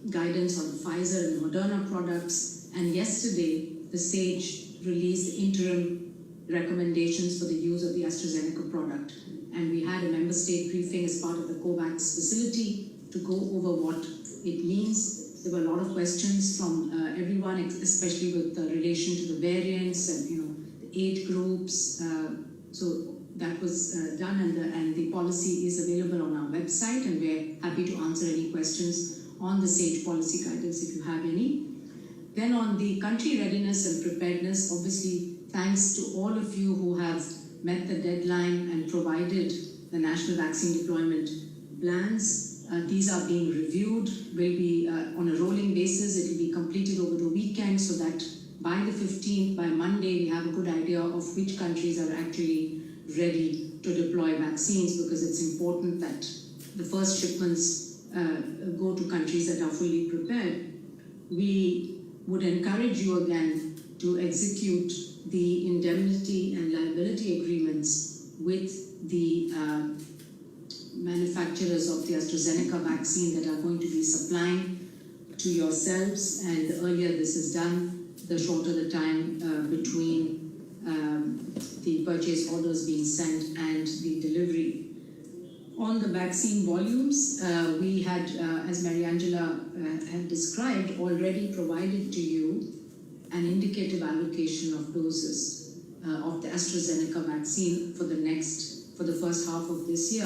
guidance on the Pfizer and the Moderna products, and yesterday, the SAGE released interim recommendations for the use of the AstraZeneca product. And we had a member state briefing as part of the COVAX facility to go over what it means. There were a lot of questions from everyone, especially with relation to the variants and the age groups. So that was done, and the policy is available on our website, and we're happy to answer any questions on the SAGE policy guidance if you have any. Then on the country readiness and preparedness, obviously, thanks to all of you who have met the deadline and provided the national vaccine deployment plans. These are being reviewed, will be on a rolling basis. It will be completed over the weekend so that by the 15th, by Monday, we have a good idea of which countries are actually ready to deploy vaccines, because it's important that the first shipments go to countries that are fully prepared. We would encourage you again to execute the indemnity and liability agreements with the manufacturers of the AstraZeneca vaccine that are going to be supplying to yourselves, and the earlier this is done, the shorter the time between the purchase orders being sent and the delivery. On the vaccine volumes, we had, as Mariangela had described, already provided to you an indicative allocation of doses of the AstraZeneca vaccine for the first half of this year.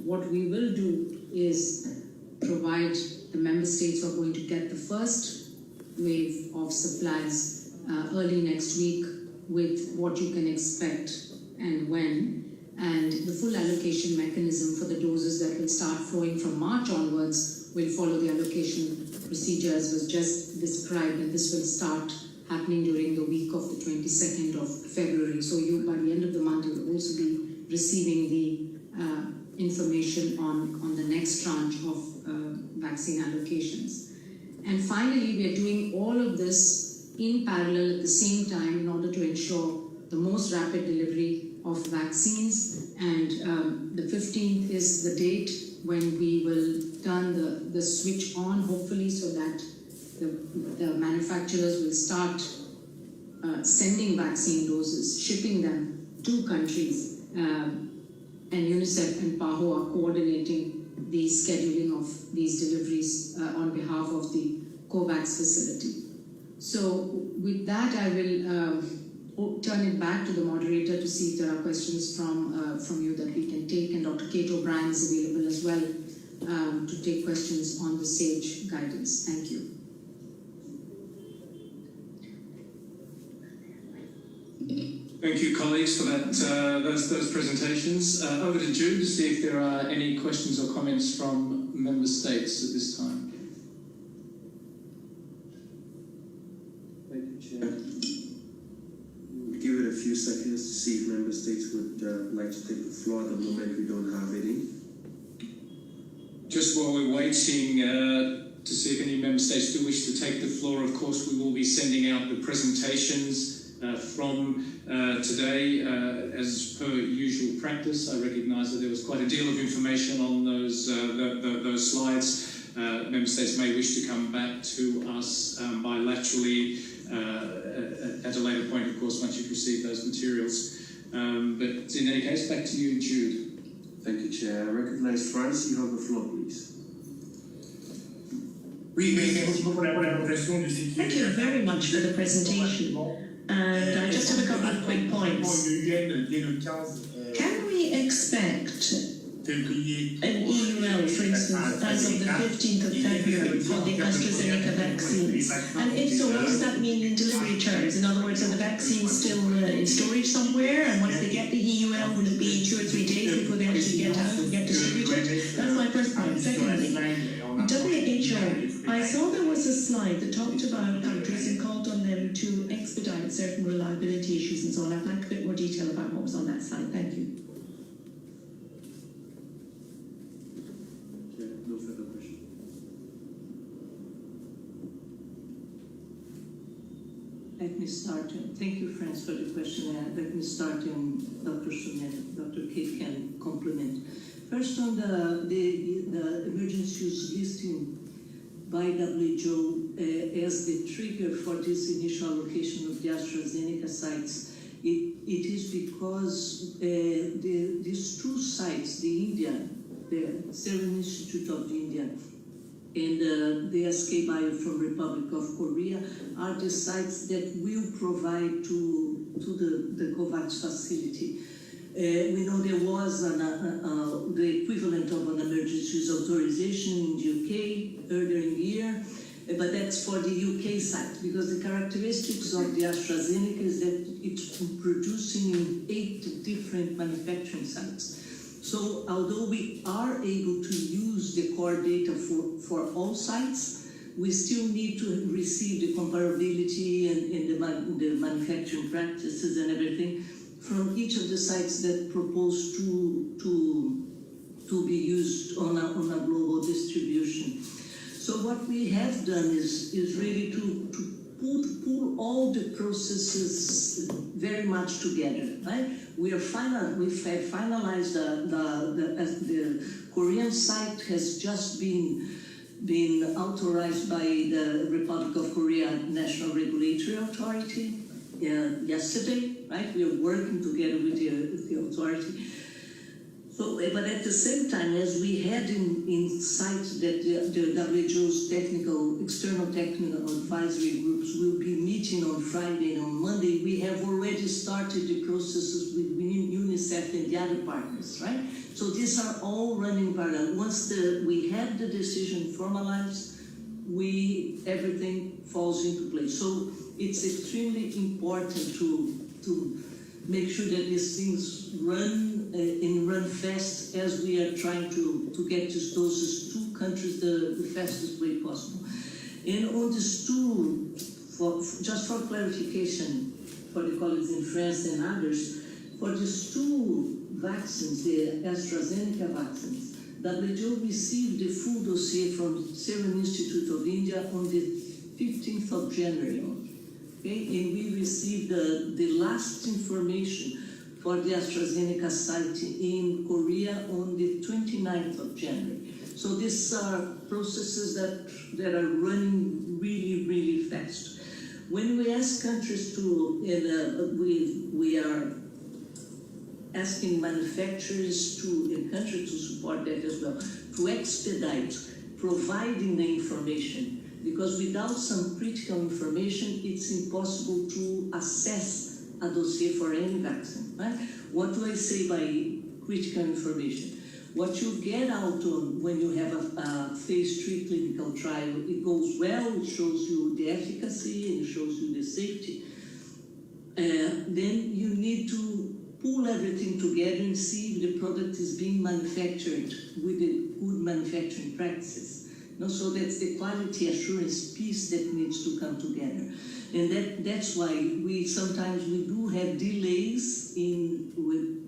What we will do is provide the member states who are going to get the first wave of supplies early next week with what you can expect and when. And the full allocation mechanism for the doses that will start flowing from March onwards will follow the allocation procedure as was just described, and this will start happening during the week of the 22nd of February. So you, by the end of the month, you will also be receiving the information on the next tranche of vaccine allocations. And finally, we are doing all of this in parallel at the same time in order to ensure the most rapid delivery of vaccines, and the 15th is the date when we will turn the switch on, hopefully, so that the manufacturers will start sending vaccine doses, shipping them to countries, and UNICEF and PAHO are coordinating the scheduling of these deliveries on behalf of the COVAX facility. So with that, I will turn it back to the moderator to see if there are questions from you that we can take, and Dr. Kate O'Brien is available as well to take questions on the SAGE guidance. Thank you. Thank you, colleagues, for that those presentations. Over to Jude to see if there are any questions or comments from member states at this time. Thank you, Chair. We'll give it a few seconds to see if member states would like to take the floor. At the moment, we don't have any. Just while we're waiting to see if any member states do wish to take the floor, of course, we will be sending out the presentations from today, as per usual practice. I recognise that there was quite a deal of information on those slides. Member states may wish to come back to us bilaterally at a later point, of course, once you've received those materials. But in any case, back to you, Jude. Thank you, Chair. I recognise France. You have the floor, please. Thank you very much for the presentation. And I just have a couple of quick points. Can we expect an EUL, for instance, as of the 15th of February for the AstraZeneca vaccines? And if so, what does that mean in delivery terms? In other words, are the vaccines still in storage somewhere? And once they get the EUL, will it be 2 or 3 days before they actually get out and get distributed? That's my first point. Secondly, WHO, I saw there was a slide that talked about countries and called on them to expedite certain reliability issues and so on. I'd like a bit more detail about what was on that slide. Thank you. Okay, no further questions. Let me start. Thank you, friends, for the question. Let me start, and Dr. Sumet, Dr. Kate can complement. First, on the emergency use listing by WHO as the trigger for this initial allocation of the AstraZeneca sites, it is because these two sites, the Serum Institute of India and the SK Bio from Republic of Korea, are the sites that will provide to the COVAX facility. We know there was the equivalent of an emergency use authorization in the UK earlier in the year, but that's for the UK site, because the characteristics of the AstraZeneca is that it's producing in 8 different manufacturing sites. So although we are able to use the core data for all sites, we still need to receive the comparability and the manufacturing practices and everything from each of the sites that propose to be used on a global distribution. So what we have done is really to pull all the processes very much together, right? We've finalized the Korean site has just been authorized by the Republic of Korea National Regulatory Authority. yesterday, right? We are working together with the authority. So, but at the same time, as we had in sight that the WHO's external technical advisory groups will be meeting on Friday and on Monday, we have already started the processes with UNICEF and the other partners, right? So these are all running parallel. Once we have the decision formalized, everything falls into place. So it's extremely important to make sure that these things run and run fast as we are trying to get those 2 countries the fastest way possible. And on these 2, just for clarification for the colleagues in France and others, for these 2 vaccines, the AstraZeneca vaccines, WHO received the full dossier from Serum Institute of India on the 15th of January. Okay? And we received the last information for the AstraZeneca site in Korea on the 29th of January. So these are processes that are running really, really fast. When we ask countries to, and we are asking manufacturers and countries to support that as well, to expedite providing the information, because without some critical information, it's impossible to assess a dossier for any vaccine, right? What do I say by critical information? What you get out on when you have a phase 3 clinical trial, it goes well, it shows you the efficacy, and it shows you the safety. Then you need to pull everything together and see if the product is being manufactured with the good manufacturing practices. So that's the quality assurance piece that needs to come together. And that's why sometimes we do have delays with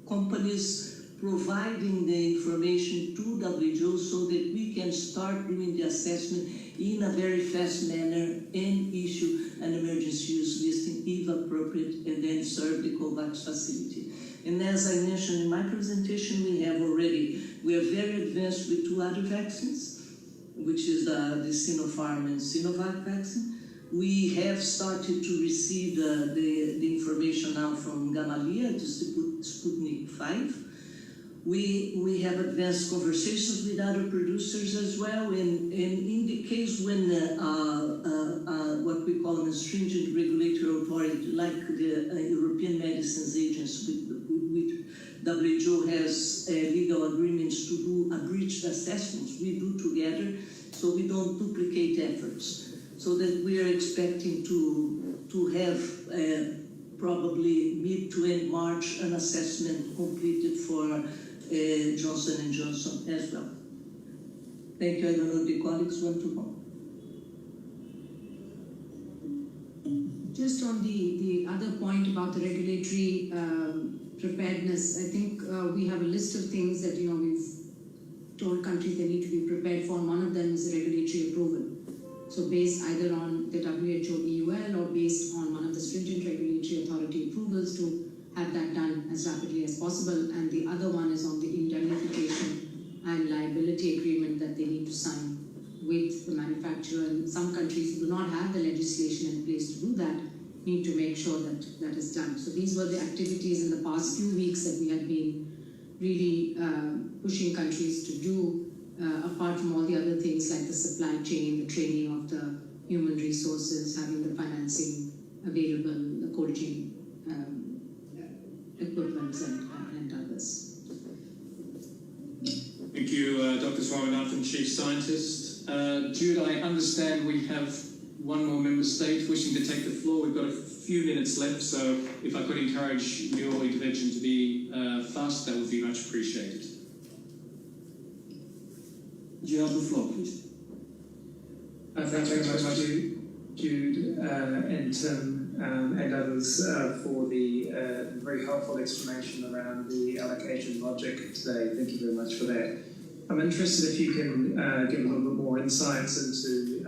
companies providing the information to WHO so that we can start doing the assessment in a very fast manner and issue an emergency use listing if appropriate, and then serve the COVAX facility. And as I mentioned in my presentation, we are very advanced with 2 other vaccines, which is the Sinopharm and Sinovac vaccine. We have started to receive the information now from Gamaleya, the Sputnik 5. We have advanced conversations with other producers as well, and in the case when what we call an stringent regulatory authority, like the European Medicines Agency, with WHO has legal agreements to do abridged assessments, we do together, so we don't duplicate efforts. So that we are expecting to have probably mid to end March an assessment completed for Johnson & Johnson as well. Thank you. I don't know if the colleagues want to go. Just on the other point about the regulatory preparedness, I think we have a list of things that we've told countries they need to be prepared for, and one of them is regulatory approval. So based either on the WHO EUL or based on one of the stringent regulatory authority approvals to have that done as rapidly as possible. And the other one is on the indemnification and liability agreement that they need to sign with the manufacturer. And some countries who do not have the legislation in place to do that need to make sure that that is done. So these were the activities in the past few weeks that we had been really pushing countries to do, apart from all the other things like the supply chain, the training of the human resources, having the financing available, the cold chain equipment and others. Thank you, Dr. Swaminathan, Chief Scientist. Jude, I understand we have one more member state wishing to take the floor. We've got a few minutes left, so if I could encourage your intervention to be fast, that would be much appreciated. You have the floor, please. Thanks very much, Jude and Tim and others for the very helpful explanation around the allocation logic today. Thank you very much for that. I'm interested if you can give a little bit more insights into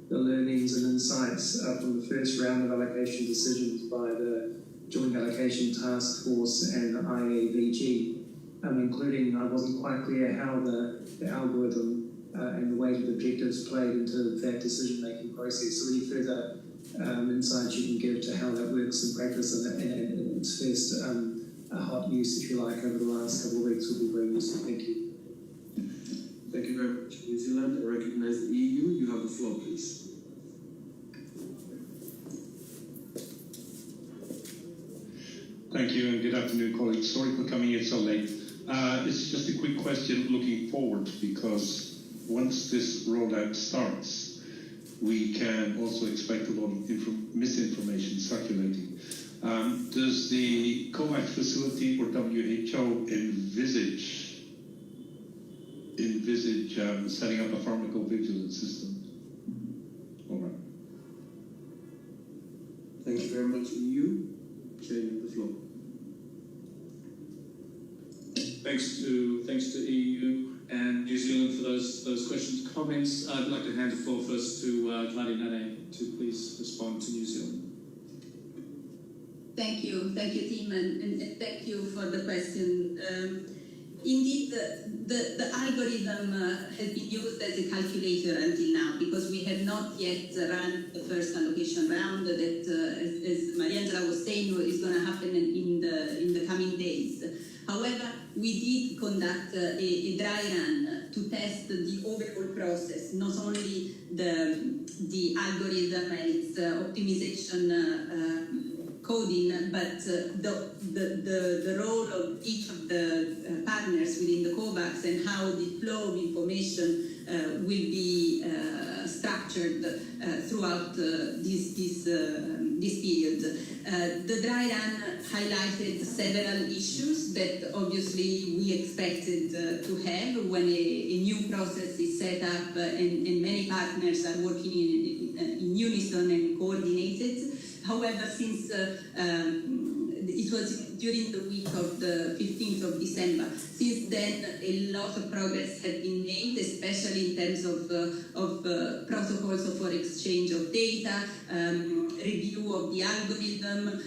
the learnings and insights from the first round of allocation decisions by the Joint Allocation Task Force and IAVG, including, I wasn't quite clear how the algorithm and the weighted objectives played into that decision-making process. So any further insight you can give to how that works in practice and its first hot use, if you like, over the last couple of weeks will be very useful. Thank you. Thank you very much. New Zealand, I recognize the EU. You have the floor, please. Thank you and good afternoon, colleagues. Sorry for coming in so late. It's just a quick question looking forward, because once this rollout starts, we can also expect a lot of misinformation circulating. Does the COVAX facility or WHO envisage setting up a pharmacovigilance system? All right. Thank you very much. EU, Chairman, the floor. Thanks to EU and New Zealand for those questions, comments. I'd like to hand the floor first to Claudia Nane to please respond to New Zealand. Thank you, team, and thank you for the question. Indeed, the algorithm has been used as a calculator until now, because we have not yet run the first allocation round that, as Mariangela was saying, is going to happen in the coming days. However, we did conduct a dry run to test the overall process, not only the algorithm and its optimization coding, but the role of each of the partners within the COVAX and how the flow of information will be structured throughout this period. The dry run highlighted several issues that obviously we expected to have when a new process is set up and many partners are working in unison and coordinated. However, since it was during the week of the 15th of December, since then a lot of progress has been made, especially in terms of protocols for exchange of data, review of the algorithm,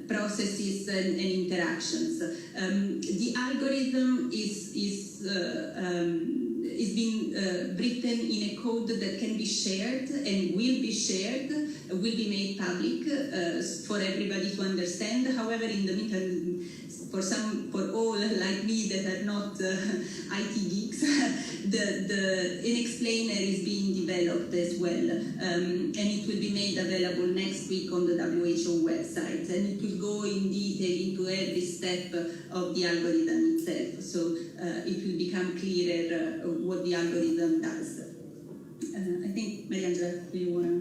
processes and interactions. The algorithm is being written in a code that can be shared and will be shared, will be made public for everybody to understand. However, in the meantime, for all like me that are not IT geeks, an explainer is being developed as well, and it will be made available next week on the WHO website, and it will go in detail into every step of the algorithm itself, so it will become clearer what the algorithm does. I think, Mariangela, do you want to?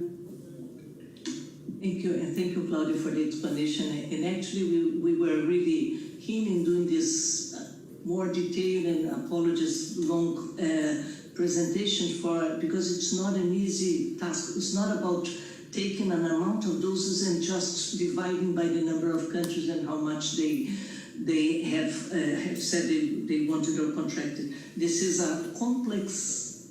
Thank you, and thank you, Claudia, for the explanation. And actually, we were really keen in doing this more detailed, and apologies, long presentation because it's not an easy task. It's not about taking an amount of doses and just dividing by the number of countries and how much they have said they wanted or contracted. This is a complex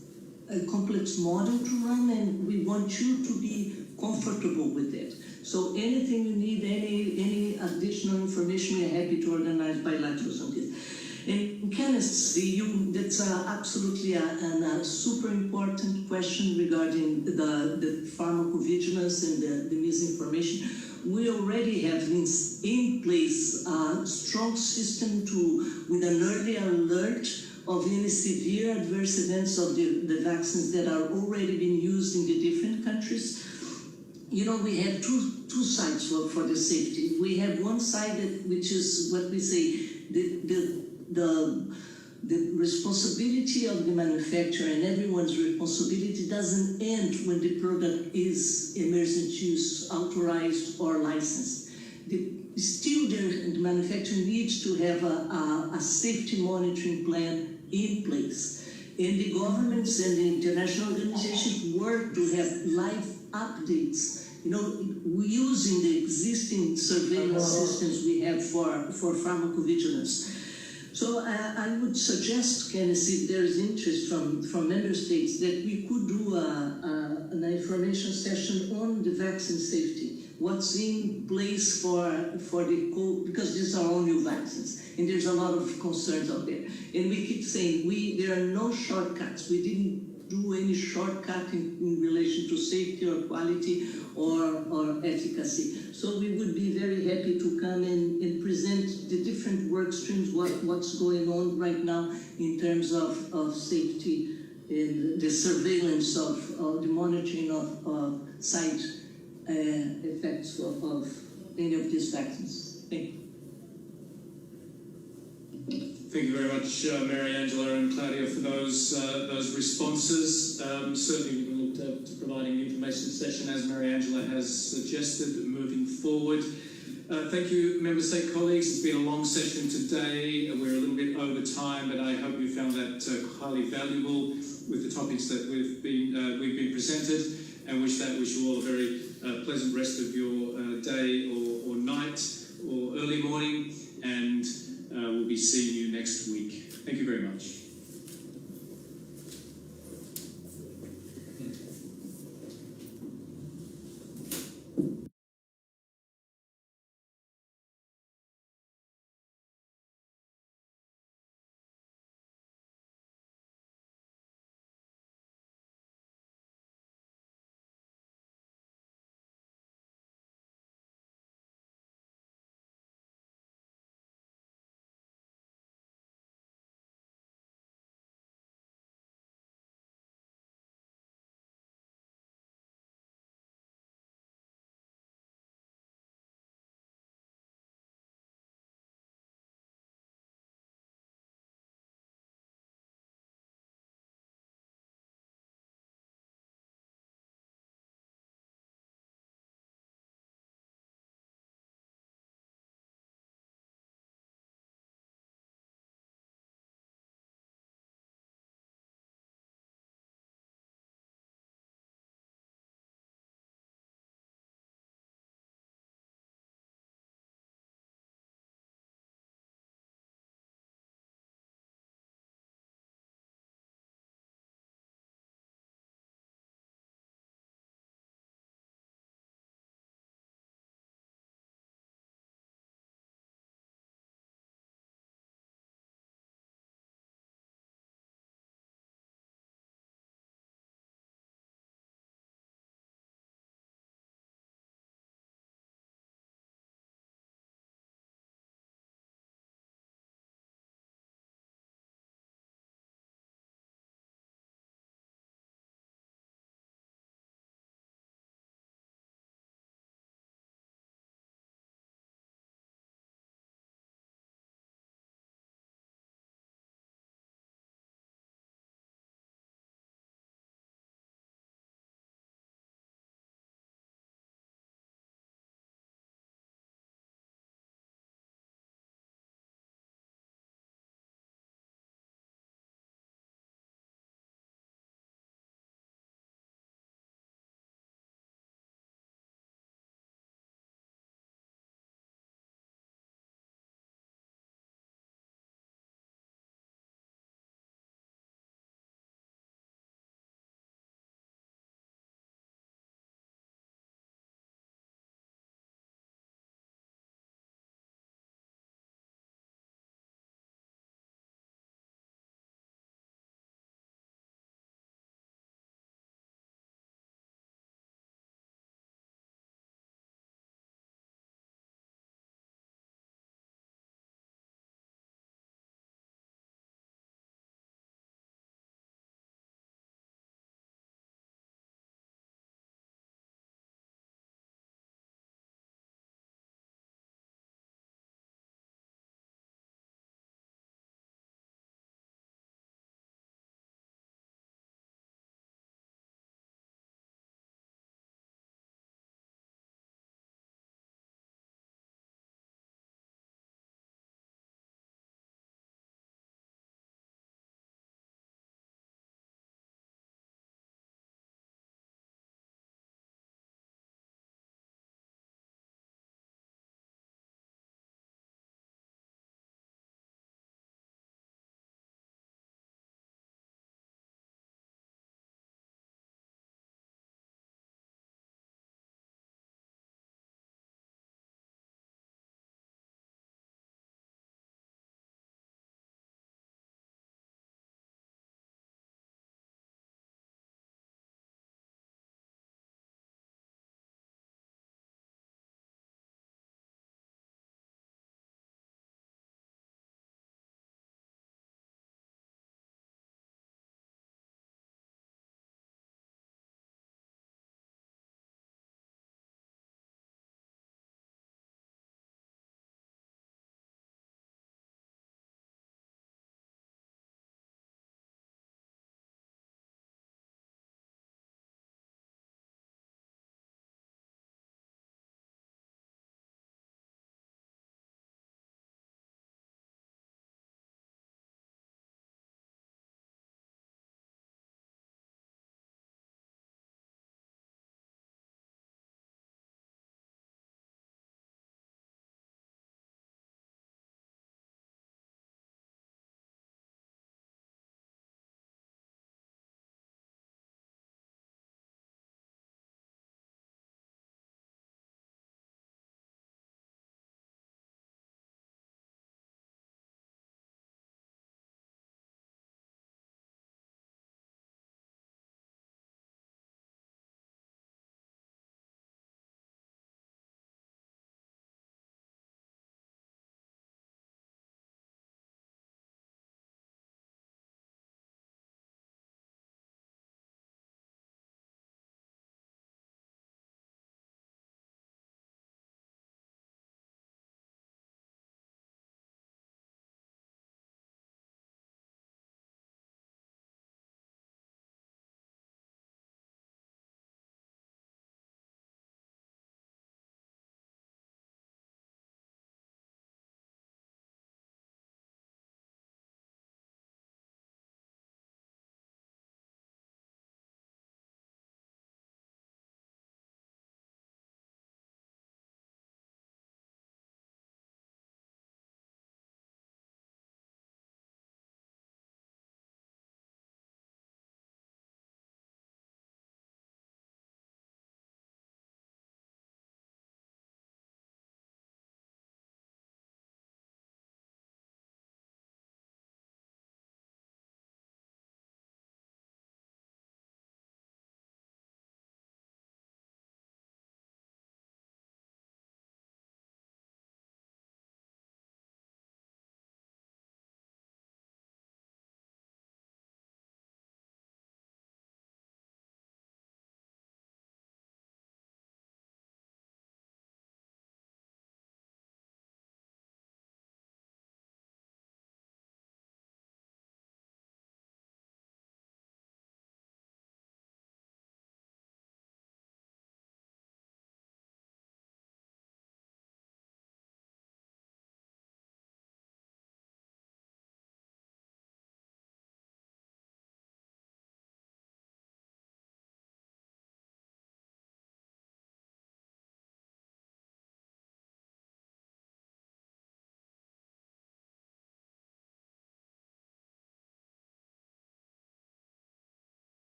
model to run, and we want you to be comfortable with it. So anything you need, any additional information, we are happy to organize bilaterals on this. And chemistry, that's absolutely a super important question regarding the pharmacovigilance and the misinformation. We already have in place a strong system with an early alert of any severe adverse events of the vaccines that are already being used in the different countries. You know, we have two sides for the safety. We have one side which is what we say the responsibility of the manufacturer, and everyone's responsibility doesn't end when the product is emergency use, authorized or licensed. Still, the manufacturer needs to have a safety monitoring plan in place. And the governments and the international organizations work to have live updates, using the existing surveillance systems we have for pharmacovigilance. So I would suggest, Kenneth, if there is interest from member states, that we could do an information session on the vaccine safety. What's in place for because these are all new vaccines, and there's a lot of concerns out there. And we keep saying there are no shortcuts. We didn't do any shortcut in relation to safety or quality or efficacy. So we would be very happy to come and present the different work streams, what's going on right now in terms of safety and the surveillance of the monitoring of side effects of any of these vaccines. Thank you. Thank you very much, Mary Angela and Claudia, for those responses. Certainly, we can look to providing the information session as Mary Angela has suggested moving forward. Thank you, member state colleagues. It's been a long session today. We're a little bit over time, but I hope you found that highly valuable with the topics that we've been presented, and wish you all a very pleasant rest of your day or night or early morning, and we'll be seeing you next week. Thank you very much.